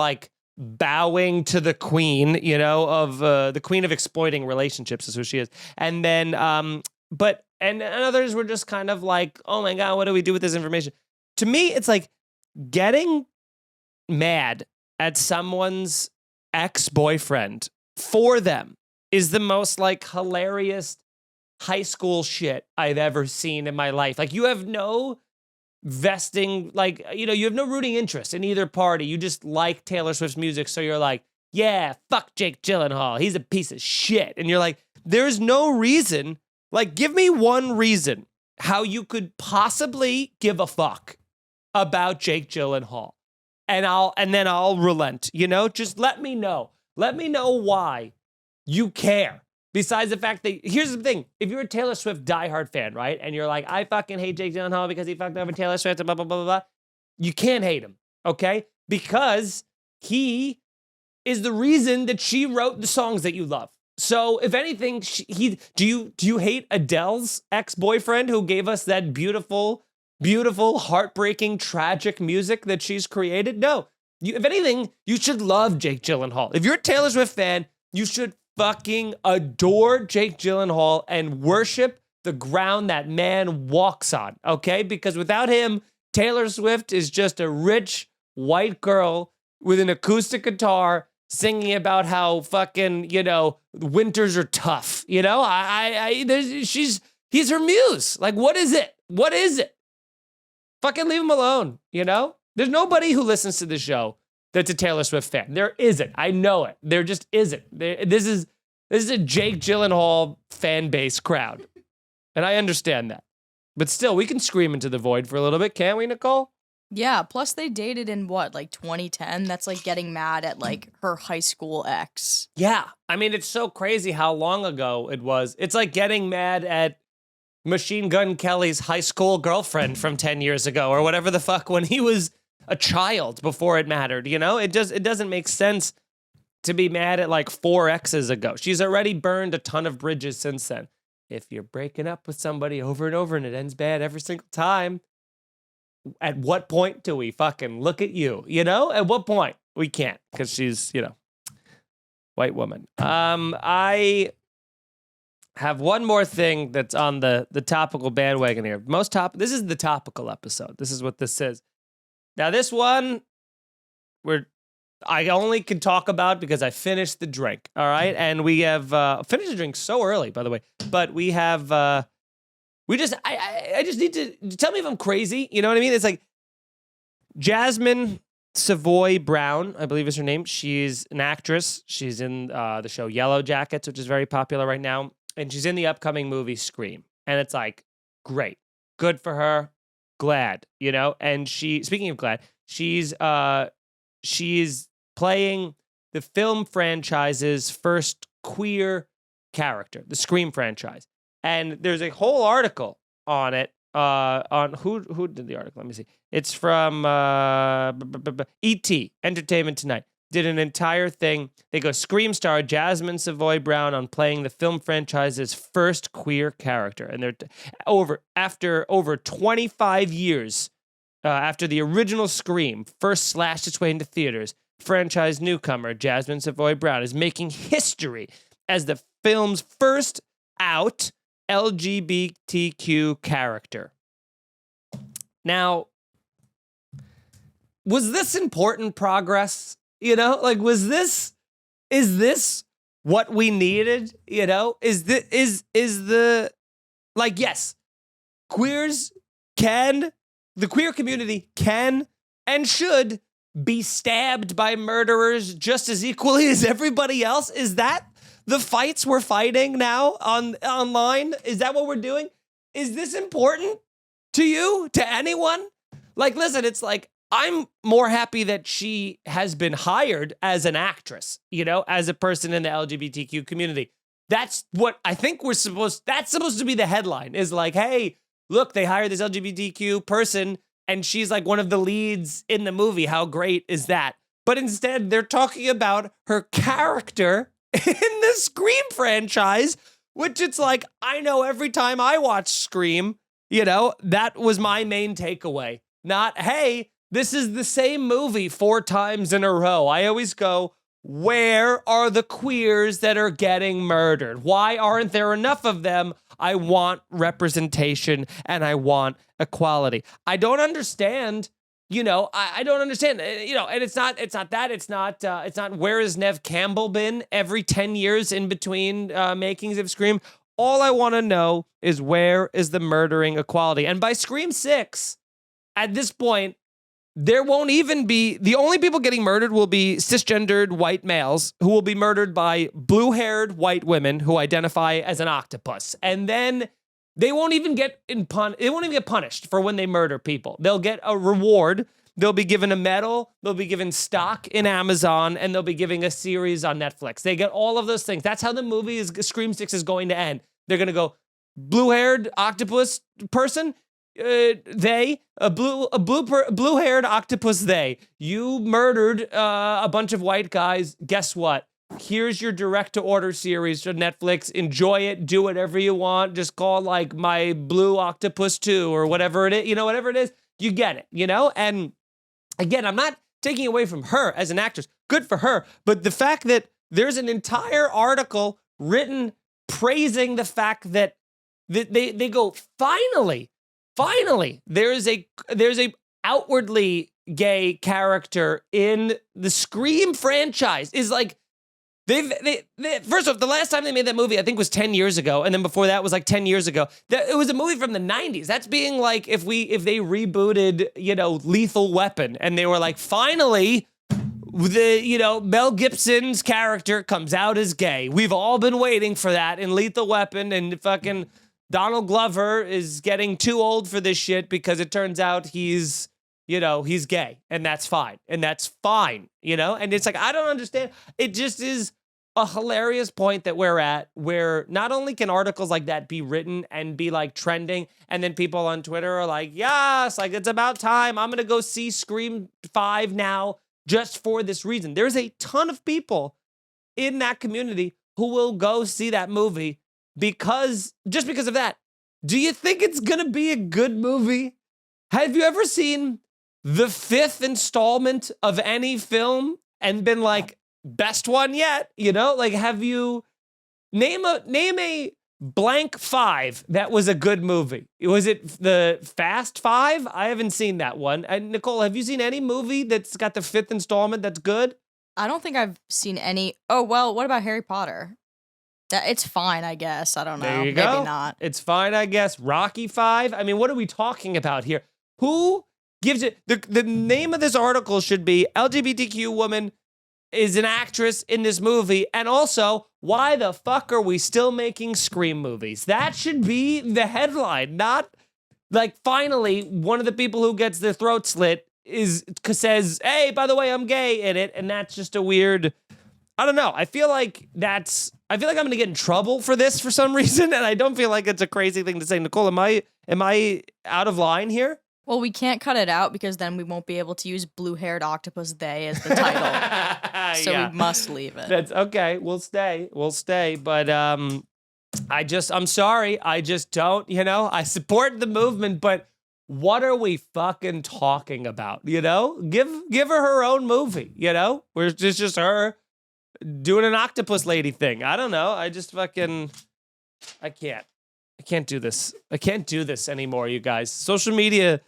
bowing to the queen, of the queen of exploiting relationships is who she is. And then, and others were just kind of oh my God, what do we do with this information? To me, it's getting mad at someone's ex-boyfriend for them is the most hilarious high school shit I've ever seen in my life. You have no vesting, you have no rooting interest in either party. You just like Taylor Swift's music. So you're yeah, fuck Jake Gyllenhaal. He's a piece of shit. And you're there's no reason, give me one reason how you could possibly give a fuck about Jake Gyllenhaal. And then I'll relent, just let me know. Let me know why you care. Besides the fact that, here's the thing. If you're a Taylor Swift diehard fan, right? And you're I fucking hate Jake Gyllenhaal because he fucked over Taylor Swift and blah, blah, blah, blah, blah. You can't hate him, okay? Because he is the reason that she wrote the songs that you love. So if anything, do you hate Adele's ex-boyfriend who gave us that beautiful, beautiful, heartbreaking, tragic music that she's created? No. If anything, you should love Jake Gyllenhaal. If you're a Taylor Swift fan, you should fucking adore Jake Gyllenhaal and worship the ground that man walks on, okay? Because without him, Taylor Swift is just a rich white girl with an acoustic guitar singing about how fucking, winters are tough. She's He's her muse. Like, what is it? What is it? Fucking leave him alone, you know? There's nobody who listens to the show that's a Taylor Swift fan. There isn't. I know it. There just isn't. This is a Jake Gyllenhaal fan base crowd. And I understand that. But still, we can scream into the void for a little bit, can't we, Nicole? Yeah, plus they dated in what, like 2010? That's like getting mad at like her high school ex. Yeah. I mean, it's so crazy how long ago it was. It's like getting mad at Machine Gun Kelly's high school girlfriend from 10 years ago or whatever the fuck when he was a child before it mattered, you know? It doesn't make sense to be mad at like 4 exes ago. She's already burned a ton of bridges since then. If you're breaking up with somebody over and over and it ends bad every single time, at what point do we fucking look at you? You know, at what point? We can't, because she's, you know, white woman. I have one more thing that's on the topical bandwagon here. This is the topical episode. This is what this is. Now, this one, I only can talk about because I finished the drink. All right, and we have finished the drink so early, by the way. But we have. I just need to tell me if I'm crazy. You know what I mean? It's like Jasmine Savoy Brown, I believe is her name. She's an actress. She's in the show Yellow Jackets, which is very popular right now. And she's in the upcoming movie Scream. And it's like, great. Good for her. Glad, you know? And speaking of glad, she's playing the film franchise's first queer character, the Scream franchise. And there's a whole article on it, on who did the article? Let me see. It's from E.T., Entertainment Tonight. Did an entire thing. They go, Scream star Jasmine Savoy Brown on playing the film franchise's first queer character. And they're after over 25 years after the original Scream first slashed its way into theaters, franchise newcomer Jasmine Savoy Brown is making history as the film's first out LGBTQ character. Now, was this important progress? You know, like, is this what we needed? You know, yes, the queer community can and should be stabbed by murderers just as equally as everybody else. Is that the fights we're fighting now online? Is that what we're doing? Is this important to you, to anyone? Like, listen, it's like, I'm more happy that she has been hired as an actress, you know, as a person in the LGBTQ community. That's what I think that's supposed to be the headline, is like, hey, look, they hired this LGBTQ person and she's like one of the leads in the movie. How great is that? But instead, they're talking about her character in the Scream franchise, which it's like, I know every time I watch Scream, you know, that was my main takeaway. Not, hey, this is the same movie 4 times in a row. I always go, where are the queers that are getting murdered? Why aren't there enough of them? I want representation and I want equality. I don't understand. You know, I don't understand, you know, and it's not where has Nev Campbell been every 10 years in between makings of Scream? All I want to know is, where is the murdering equality? And by Scream 6, at this point, there won't even be, the only people getting murdered will be cisgendered white males who will be murdered by blue-haired white women who identify as an octopus. And then they won't even get punished for when they murder people. They'll get a reward. They'll be given a medal. They'll be given stock in Amazon, and they'll be giving a series on Netflix. They get all of those things. That's how the movie Scream 6 is going to end. They're going to go, blue-haired octopus person, blue-haired octopus they. You murdered a bunch of white guys. Guess what? Here's your direct-to-order series from Netflix. Enjoy it. Do whatever you want. Just call, like, My Blue Octopus 2 or whatever it is. You know, whatever it is, you get it, you know? And again, I'm not taking away from her as an actress. Good for her. But the fact that there's an entire article written praising the fact that they go, finally, there's a outwardly gay character in the Scream franchise, is like, They first off, the last time they made that movie, I think was 10 years ago. And then before that was like 10 years ago. It was a movie from the 90s. That's being like if they rebooted, Lethal Weapon and they were like, finally, Mel Gibson's character comes out as gay. We've all been waiting for that in Lethal Weapon, and fucking Donald Glover is getting too old for this shit because it turns out he's gay, and that's fine. And that's fine, And it's like, I don't understand. It just is a hilarious point that we're at where not only can articles like that be written and be like trending, and then people on Twitter are like, yes, like it's about time. I'm going to go see Scream 5 now just for this reason. There's a ton of people in that community who will go see that movie because of that. Do you think it's going to be a good movie? Have you ever seen the 5th installment of any film and been like, best one yet? Like, have you name a blank 5 that was a good movie? Was it the Fast 5? I haven't seen that one. And Nicole, have you seen any movie that's got the 5th installment that's good? I don't think I've seen any. Oh, well, what about Harry Potter? It's fine, I guess. I don't know. There you Maybe go. not. It's fine, I guess. Rocky 5? I mean, what are we talking about here? Who gives it? The name of this article should be LGBTQ woman is an actress in this movie, and also, why the fuck are we still making Scream movies? That should be the headline, not like, finally, one of the people who gets their throat slit says, hey, by the way, I'm gay in it, and that's just a weird, I don't know. I feel like I'm gonna get in trouble for this for some reason, and I don't feel like it's a crazy thing to say. Nicole, am I out of line here? Well, we can't cut it out because then we won't be able to use blue-haired octopus they as the title. So we must leave it. That's okay. We'll stay. But I'm sorry. I just don't, I support the movement, but what are we fucking talking about? Give her own movie, Where it's just her doing an octopus lady thing. I don't know. I just fucking, I can't do this. I can't do this anymore, you guys. Social media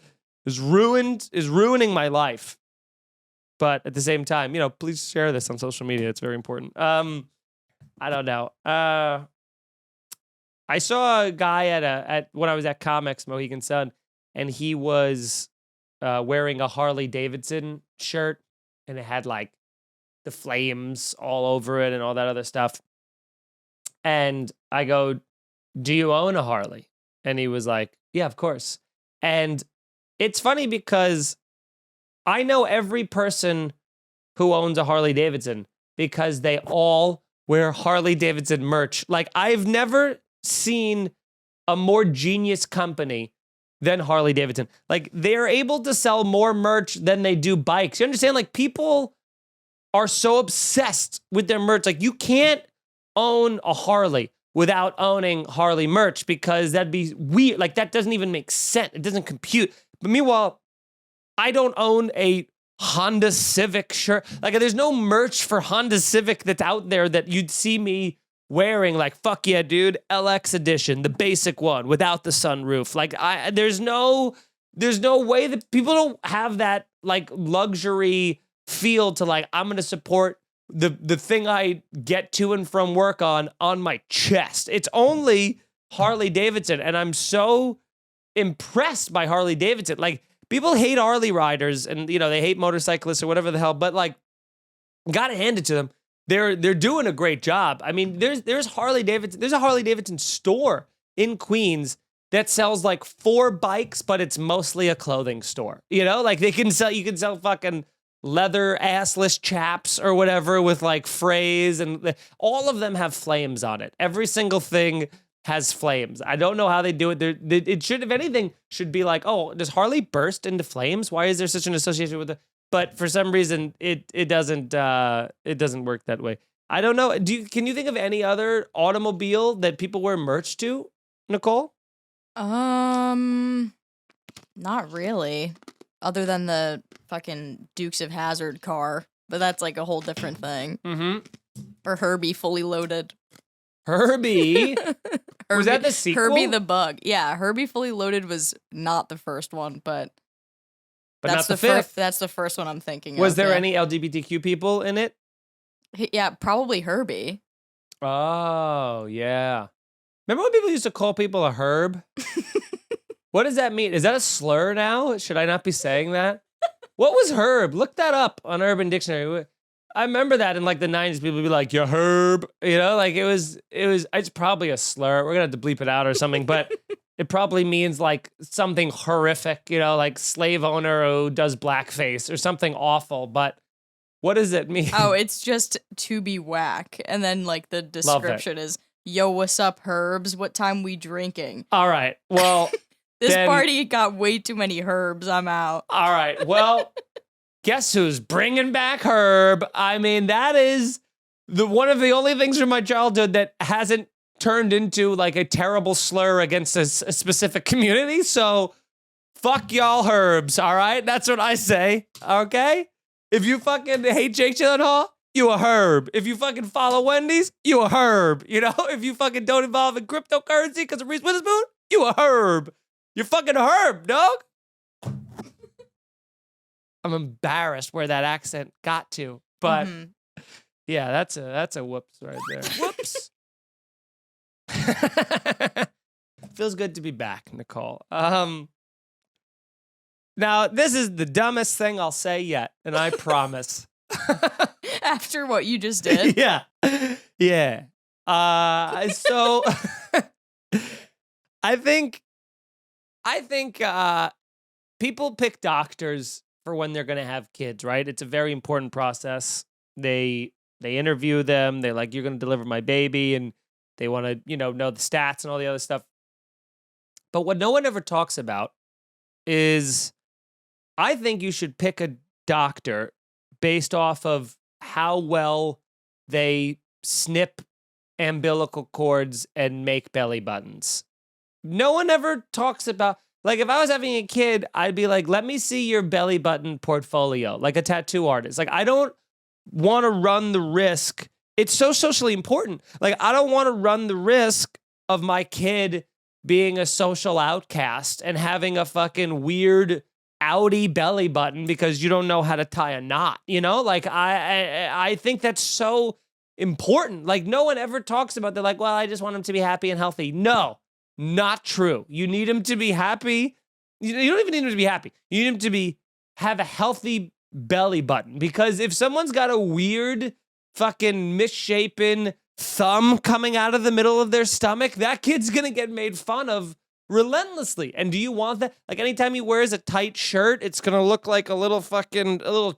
is ruining my life. But at the same time, please share this on social media. It's very important. I don't know. I saw a guy at when I was at Comics Mohegan Sun, and he was wearing a Harley Davidson shirt, and it had like the flames all over it and all that other stuff. And I go, do you own a Harley? And he was like, yeah, of course. And it's funny because I know every person who owns a Harley Davidson because they all wear Harley Davidson merch. Like, I've never seen a more genius company than Harley Davidson. Like, they're able to sell more merch than they do bikes. You understand? Like, people are so obsessed with their merch. Like, you can't own a Harley without owning Harley merch because that'd be weird. Like, that doesn't even make sense. It doesn't compute. But meanwhile, I don't own a Honda Civic shirt. Like, there's no merch for Honda Civic that's out there that you'd see me wearing. Like, fuck yeah, dude, LX edition, the basic one without the sunroof. Like, there's no way that people don't have that like luxury feel to like, I'm gonna support the thing I get to and from work on my chest. It's only Harley Davidson, and I'm so impressed by Harley Davidson. Like, people hate Harley riders and they hate motorcyclists or whatever the hell, but like, gotta hand it to them. They're doing a great job. I mean, there's Harley Davidson. There's a Harley Davidson store in Queens that sells like 4 bikes, but it's mostly a clothing store. Like you can sell fucking leather assless chaps or whatever with like frays, and all of them have flames on it. Every single thing has flames. I don't know how they do it. It should, if anything, should be like, oh, does Harley burst into flames? Why is there such an association with it? But for some reason, it doesn't work that way. I don't know. Can you think of any other automobile that people wear merch to, Nicole? Not really. Other than the fucking Dukes of Hazzard car, but that's like a whole different thing. Mm-hmm. Or Herbie Fully Loaded. Herbie? Was that the sequel? Herbie the Bug. Yeah, Herbie Fully Loaded was not the first one, but that's not the fifth. That's the first one I'm thinking of. Was there any LGBTQ people in it? Yeah, probably Herbie. Oh, yeah. Remember when people used to call people a herb? What does that mean? Is that a slur now? Should I not be saying that? What was herb? Look that up on Urban Dictionary. I remember that in like the 90s, people would be like, "You herb," you know, like it's probably a slur. We're gonna have to bleep it out or something, but it probably means like something horrific, you know, like slave owner who does blackface or something awful. But what does it mean? Oh, it's just to be whack. And then like the description is, yo, what's up, herbs? What time we drinking? All right. Well, This then, party got way too many herbs. I'm out. All right. Well, guess who's bringing back Herb? I mean, that is one of the only things from my childhood that hasn't turned into like a terrible slur against a specific community. So fuck y'all herbs. All right. That's what I say. Okay. If you fucking hate Jake Gyllenhaal, you a herb. If you fucking follow Wendy's, you a herb. You know, if you fucking don't involve in cryptocurrency because of Reese Witherspoon, you a herb. You're fucking a herb, dog. I'm embarrassed where that accent got to, but yeah, that's a whoops right there. Whoops. Feels good to be back, Nicole. Now this is the dumbest thing I'll say yet, and I promise. After what you just did? Yeah. So I think people pick doctors for when they're going to have kids, right? It's a very important process. They interview them. They're like, you're going to deliver my baby, and they want to, know the stats and all the other stuff. But what no one ever talks about is, I think you should pick a doctor based off of how well they snip umbilical cords and make belly buttons. No one ever talks about, like, if I was having a kid, I'd be like, let me see your belly button portfolio, like a tattoo artist. Like, I don't want to run the risk. It's so socially important. Like, I don't want to run the risk of my kid being a social outcast and having a fucking weird outie belly button because you don't know how to tie a knot, Like, I think that's so important. Like, no one ever talks about that. Like, well, I just want him to be happy and healthy. No. Not true. You need him to be happy. You don't even need him to be happy. You need him to have a healthy belly button. Because if someone's got a weird fucking misshapen thumb coming out of the middle of their stomach, that kid's gonna get made fun of relentlessly. And do you want that? Like, anytime he wears a tight shirt, it's gonna look like a little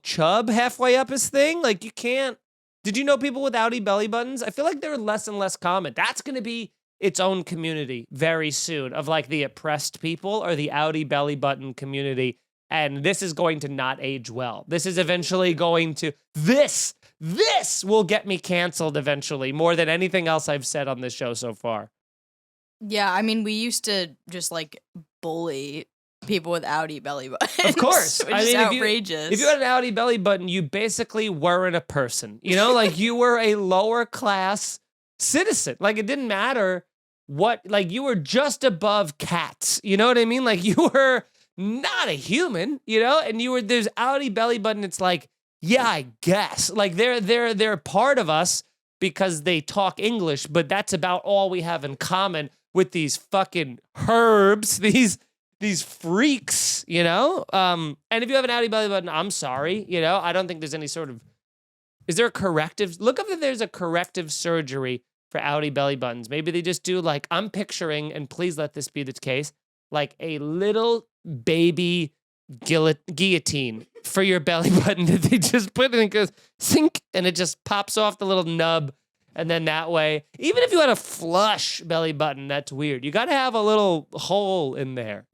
chub halfway up his thing. Like, you can't. Did you know people with outie belly buttons? I feel like they're less and less common. That's gonna be its own community very soon of like the oppressed people or the outie belly button community. And this is going to not age well. This is eventually going to, this will get me canceled eventually more than anything else I've said on this show so far. Yeah, I mean, we used to just like bully people with outie belly buttons. Of course. Which is outrageous. If you had an outie belly button, you basically weren't a person. Like you were a lower class citizen. Like, it didn't matter what, like, you were just above cats. You know what I mean? Like, you were not a human, and there's outie belly button. It's like, yeah, I guess. Like, they're part of us because they talk English, but that's about all we have in common with these fucking herbs, these freaks, And if you have an outie belly button, I'm sorry, I don't think there's any sort of, is there a corrective? Look up if there's a corrective surgery for outie belly buttons. Maybe they just do, like, I'm picturing, and please let this be the case, like a little baby guillotine for your belly button that they just put in and goes sink, and it just pops off the little nub. And then that way, even if you had a flush belly button, that's weird. You got to have a little hole in there,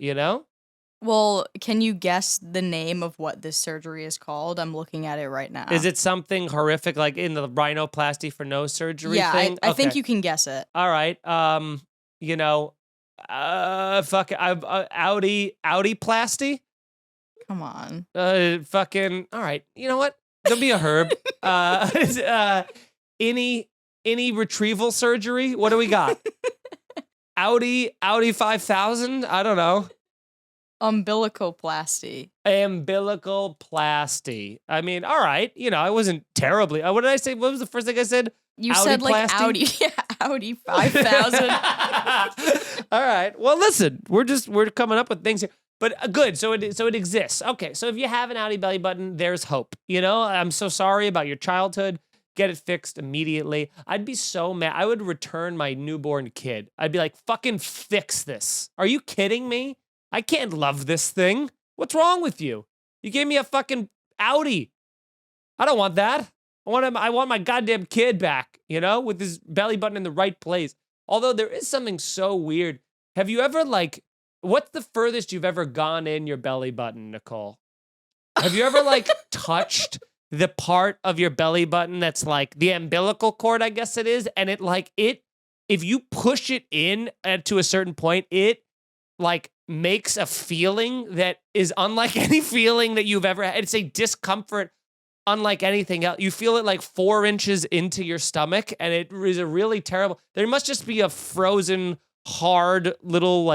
Well, can you guess the name of what this surgery is called? I'm looking at it right now. Is it something horrific like in the rhinoplasty for nose surgery thing? I think you can guess it. All right. Fuck it. Outie plasty? Come on. Fucking, all right. You know what? There'll be a herb. Any retrieval surgery? What do we got? Audi 5000? I don't know. Umbilicoplasty. Umbilicoplasty. I mean, all right. I wasn't terribly. What did I say? What was the first thing I said? You said like Audi. Yeah, Audi 5000. All right. Well, listen, we're coming up with things here. But good. So it exists. Okay. So if you have an Audi belly button, there's hope. I'm so sorry about your childhood. Get it fixed immediately. I'd be so mad. I would return my newborn kid. I'd be like, fucking fix this. Are you kidding me? I can't love this thing. What's wrong with you? You gave me a fucking Audi. I don't want that. I want my goddamn kid back, with his belly button in the right place. Although there is something so weird. Have you ever what's the furthest you've ever gone in your belly button, Nicole? Have you ever touched the part of your belly button that's like the umbilical cord, I guess it is, and if you push it in to a certain point, it makes a feeling that is unlike any feeling that you've ever had. It's a discomfort unlike anything else. You feel it 4 inches into your stomach, and it is a really terrible. There must just be a frozen, hard little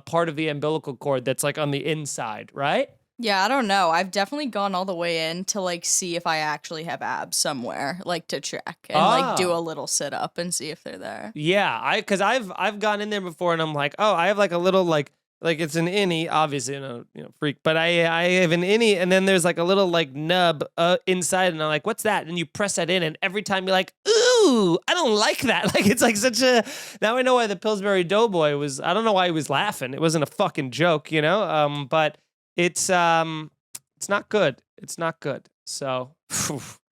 part of the umbilical cord that's on the inside, right? Yeah, I don't know. I've definitely gone all the way in to see if I actually have abs somewhere, to check and do a little sit up and see if they're there. Yeah, because I've gone in there before and I'm like, oh, I have a little it's an innie, obviously, freak, but I have an innie, and then there's a little nub inside, and I'm like, what's that? And you press that in, and every time you're like, ooh, I don't like that. It's such a. Now I know why the Pillsbury Doughboy was. I don't know why he was laughing. It wasn't a fucking joke, But it's not good. It's not good. So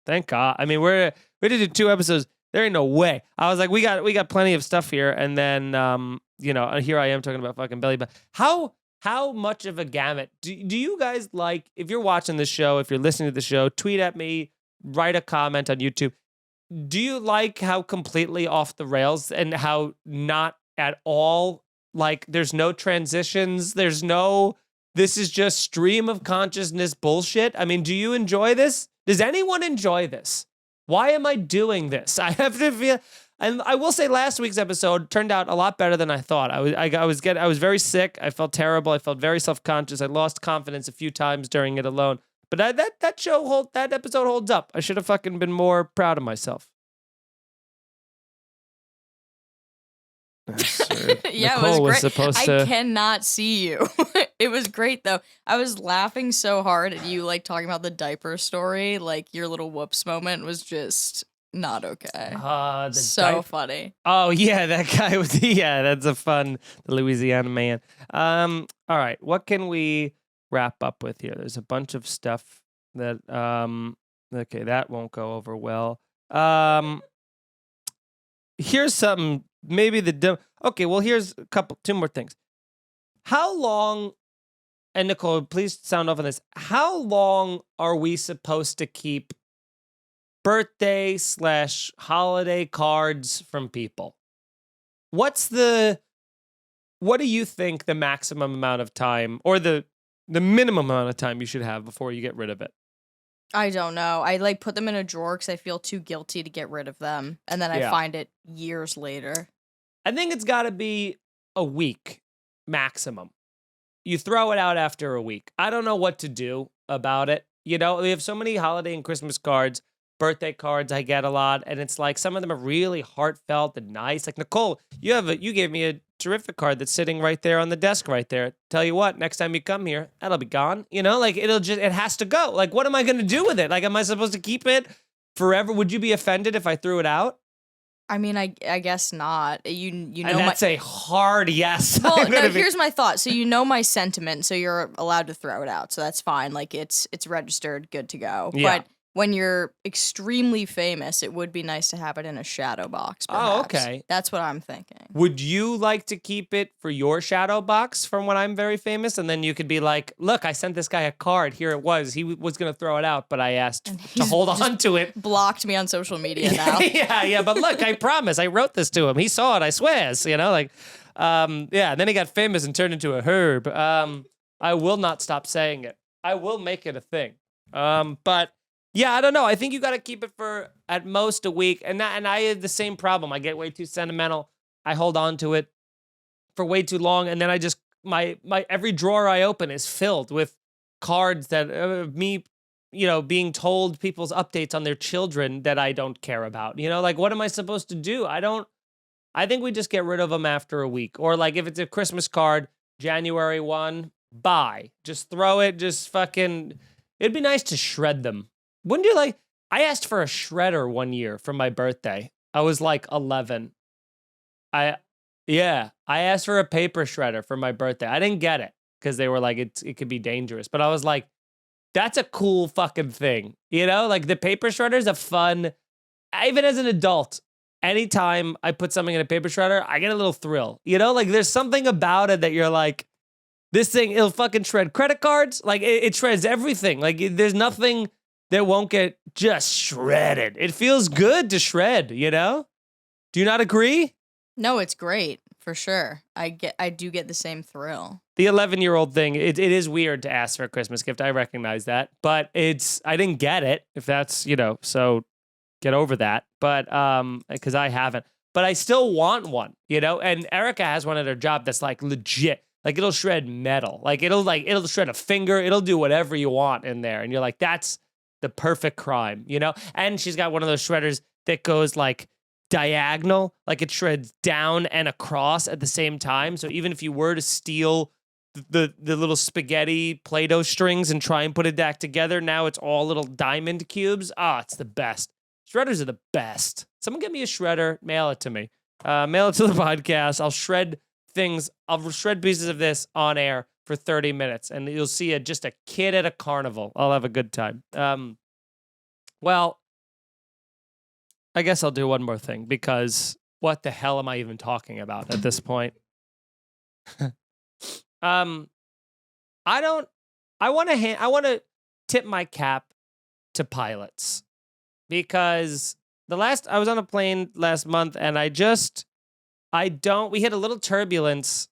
thank God. I mean, we did 2 episodes. There ain't no way. I was like, we got plenty of stuff here, and then here I am talking about fucking belly button. How much of a gamut do you guys like? If you're watching the show, if you're listening to the show, tweet at me, write a comment on YouTube. Do you like how completely off the rails and how not at all there's no transitions, there's no this is just stream of consciousness bullshit? I mean, do you enjoy this? Does anyone enjoy this? Why am I doing this? I have to feel, and I will say, last week's episode turned out a lot better than I thought. I was very sick. I felt terrible. I felt very self-conscious. I lost confidence a few times during it alone. But that episode holds up. I should have fucking been more proud of myself. Yeah, Nicole it was great. I cannot see you. It was great though. I was laughing so hard at you talking about the diaper story. Your little whoops moment was just not okay. So funny. Oh yeah, that guy was. Yeah, that's a fun Louisiana man. All right, what can we wrap up with here? There's a bunch of stuff that okay, that won't go over well. Here's something. Maybe okay, well, here's 2 more things. How long, and Nicole, please sound off on this. How long are we supposed to keep birthday/holiday cards from people? What do you think the maximum amount of time or the minimum amount of time you should have before you get rid of it? I don't know. I put them in a drawer because I feel too guilty to get rid of them. And then I find it years later. I think it's got to be a week maximum. You throw it out after a week. I don't know what to do about it. We have so many holiday and Christmas cards, birthday cards I get a lot. And it's some of them are really heartfelt and nice. Nicole, you gave me a terrific card that's sitting right there on the desk right there. Tell you what, next time you come here, that'll be gone. It has to go. What am I going to do with it? Am I supposed to keep it forever? Would you be offended if I threw it out? I mean, I guess not. You know, and that's a hard yes. Well, no, here's my thought. So my sentiment, so you're allowed to throw it out. So that's fine. It's registered, good to go. Yeah. But when you're extremely famous, it would be nice to have it in a shadow box, perhaps. Oh, okay. That's what I'm thinking. Would you like to keep it for your shadow box from when I'm very famous? And then you could be like, look, I sent this guy a card. Here it was. He was going to throw it out, but I asked to hold on to it. Blocked me on social media now. Yeah. But look, I promise. I wrote this to him. He saw it, I swears. And then he got famous and turned into a herb. I will not stop saying it. I will make it a thing. But yeah, I don't know. I think you got to keep it for at most a week. And I have the same problem. I get way too sentimental. I hold on to it for way too long. And then I just my every drawer I open is filled with cards that me, being told people's updates on their children that I don't care about. Like, what am I supposed to do? I think we just get rid of them after a week. Or like if it's a Christmas card, January 1, bye. Just throw it, just fucking, it'd be nice to shred them. Wouldn't you like, I asked for a shredder one year for my birthday. I was like 11. I asked for a paper shredder for my birthday. I didn't get it because they were like, it could be dangerous. But I was like, that's a cool fucking thing. Like the paper shredder is a fun, even as an adult, anytime I put something in a paper shredder, I get a little thrill. Like there's something about it that you're like, this thing, it'll fucking shred credit cards. Like it shreds everything. Like there's nothing that won't get just shredded. It feels good to shred, Do you not agree? No, it's great for sure. I do get the same thrill. The 11-year-old thing, it is weird to ask for a Christmas gift. I recognize that, but I didn't get it. If that's so get over that. But because I haven't, but I still want one. And Erica has one at her job that's like legit. Like it'll shred metal. Like it'll shred a finger. It'll do whatever you want in there, and you're like, that's the perfect crime. And she's got one of those shredders that goes like diagonal, like it shreds down and across at the same time. So even if you were to steal the little spaghetti Play-Doh strings and try and put it back together, now it's all little diamond cubes. It's the best. Shredders are the best. Someone get me a shredder, mail it to me. Mail it to the podcast. I'll shred things. I'll shred pieces of this on air for 30 minutes, and you'll see just a kid at a carnival. I'll have a good time. Well, I guess I'll do one more thing, because what the hell am I even talking about at this point? I want to tip my cap to pilots, because I was on a plane last month, and we hit a lot of turbulence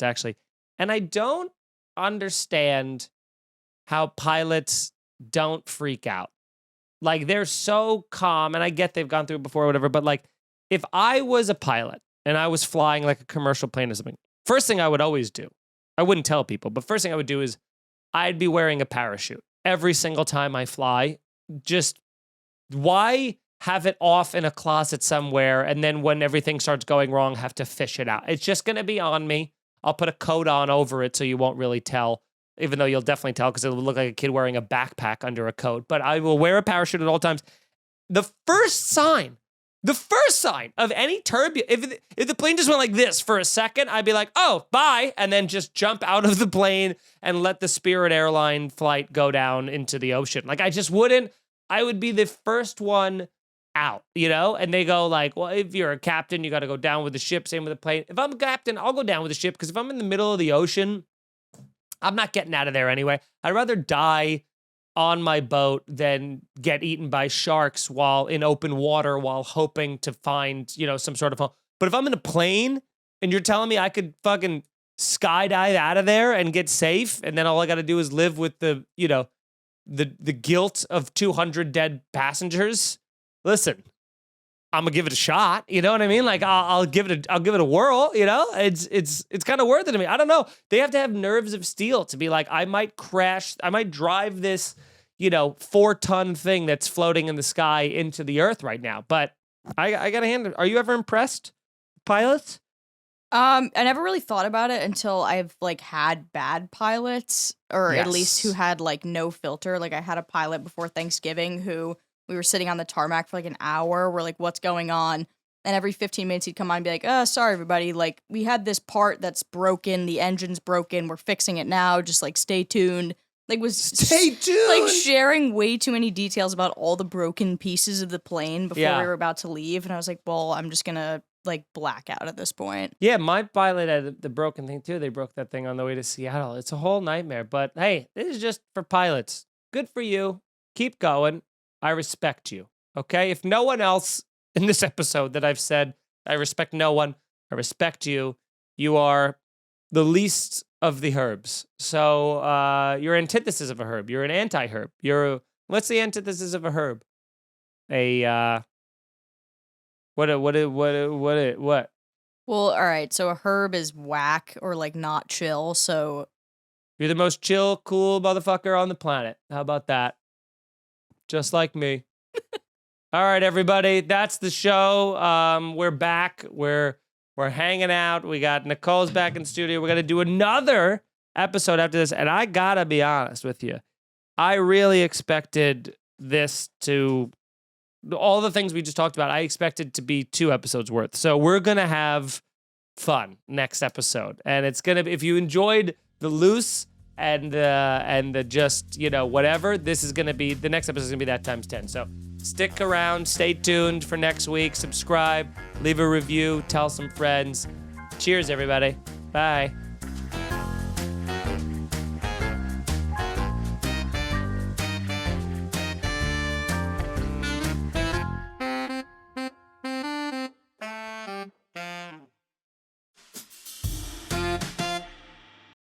actually. And I don't understand how pilots don't freak out. Like they're so calm, and I get they've gone through it before or whatever, but like if I was a pilot and I was flying like a commercial plane or something, first thing I would always do, I wouldn't tell people, but first thing I would do is I'd be wearing a parachute every single time I fly. Just why have it off in a closet somewhere, and then when everything starts going wrong, have to fish it out? It's just going to be on me. I'll put a coat on over it so you won't really tell, even though you'll definitely tell because it'll look like a kid wearing a backpack under a coat. But I will wear a parachute at all times. The first sign of any turbulence, if the plane just went like this for a second, I'd be like, oh, bye, and then just jump out of the plane and let the Spirit airline flight go down into the ocean. Like I just wouldn't. I would be the first one out, and they go like, well, if you're a captain, you got to go down with the ship. Same with the plane. If I'm a captain, I'll go down with the ship, because if I'm in the middle of the ocean, I'm not getting out of there anyway. I'd rather die on my boat than get eaten by sharks while in open water while hoping to find, some sort of home. But if I'm in a plane and you're telling me I could fucking skydive out of there and get safe, and then all I got to do is live with the guilt of 200 dead passengers, listen, I'm gonna give it a shot. You know what I mean? Like I'll give it a whirl. It's kind of worth it to me. I don't know. They have to have nerves of steel to be like, I might crash. I might drive this, 4-ton thing that's floating in the sky into the earth right now. But I gotta hand it. Are you ever impressed, pilots? I never really thought about it until I've like had bad pilots, or at least who had like no filter. Like I had a pilot before Thanksgiving who. We were sitting on the tarmac for like an hour. We're like, what's going on? And every 15 minutes he'd come on and be like, sorry, everybody. Like, we had this part that's broken. The engine's broken. We're fixing it now. Just like, stay tuned. Like, stay tuned. Like sharing way too many details about all the broken pieces of the plane before we were about to leave. And I was like, well, I'm just going to like black out at this point. Yeah, my pilot had the broken thing too. They broke that thing on the way to Seattle. It's a whole nightmare. But hey, this is just for pilots. Good for you. Keep going. I respect you, okay? If no one else in this episode that I've said, I respect no one, I respect you, you are the least of the herbs. So you're antithesis of a herb. You're an anti-herb. What's the antithesis of a herb? What? Well, all right. So a herb is whack or like not chill. So You're the most chill, cool motherfucker on the planet. How about that? Just like me. All right, everybody. That's the show. We're back. We're hanging out. We got Nicole's back in studio. We're gonna do another episode after this. And I gotta be honest with you. I really expected this to all the things we just talked about. I expected to be 2 episodes worth. So we're gonna have fun next episode, and it's gonna be, if you enjoyed the loose and the just, you know, whatever, this is gonna be, the next episode is gonna be that times 10. So stick around, stay tuned for next week, subscribe, leave a review, tell some friends. Cheers, everybody. Bye.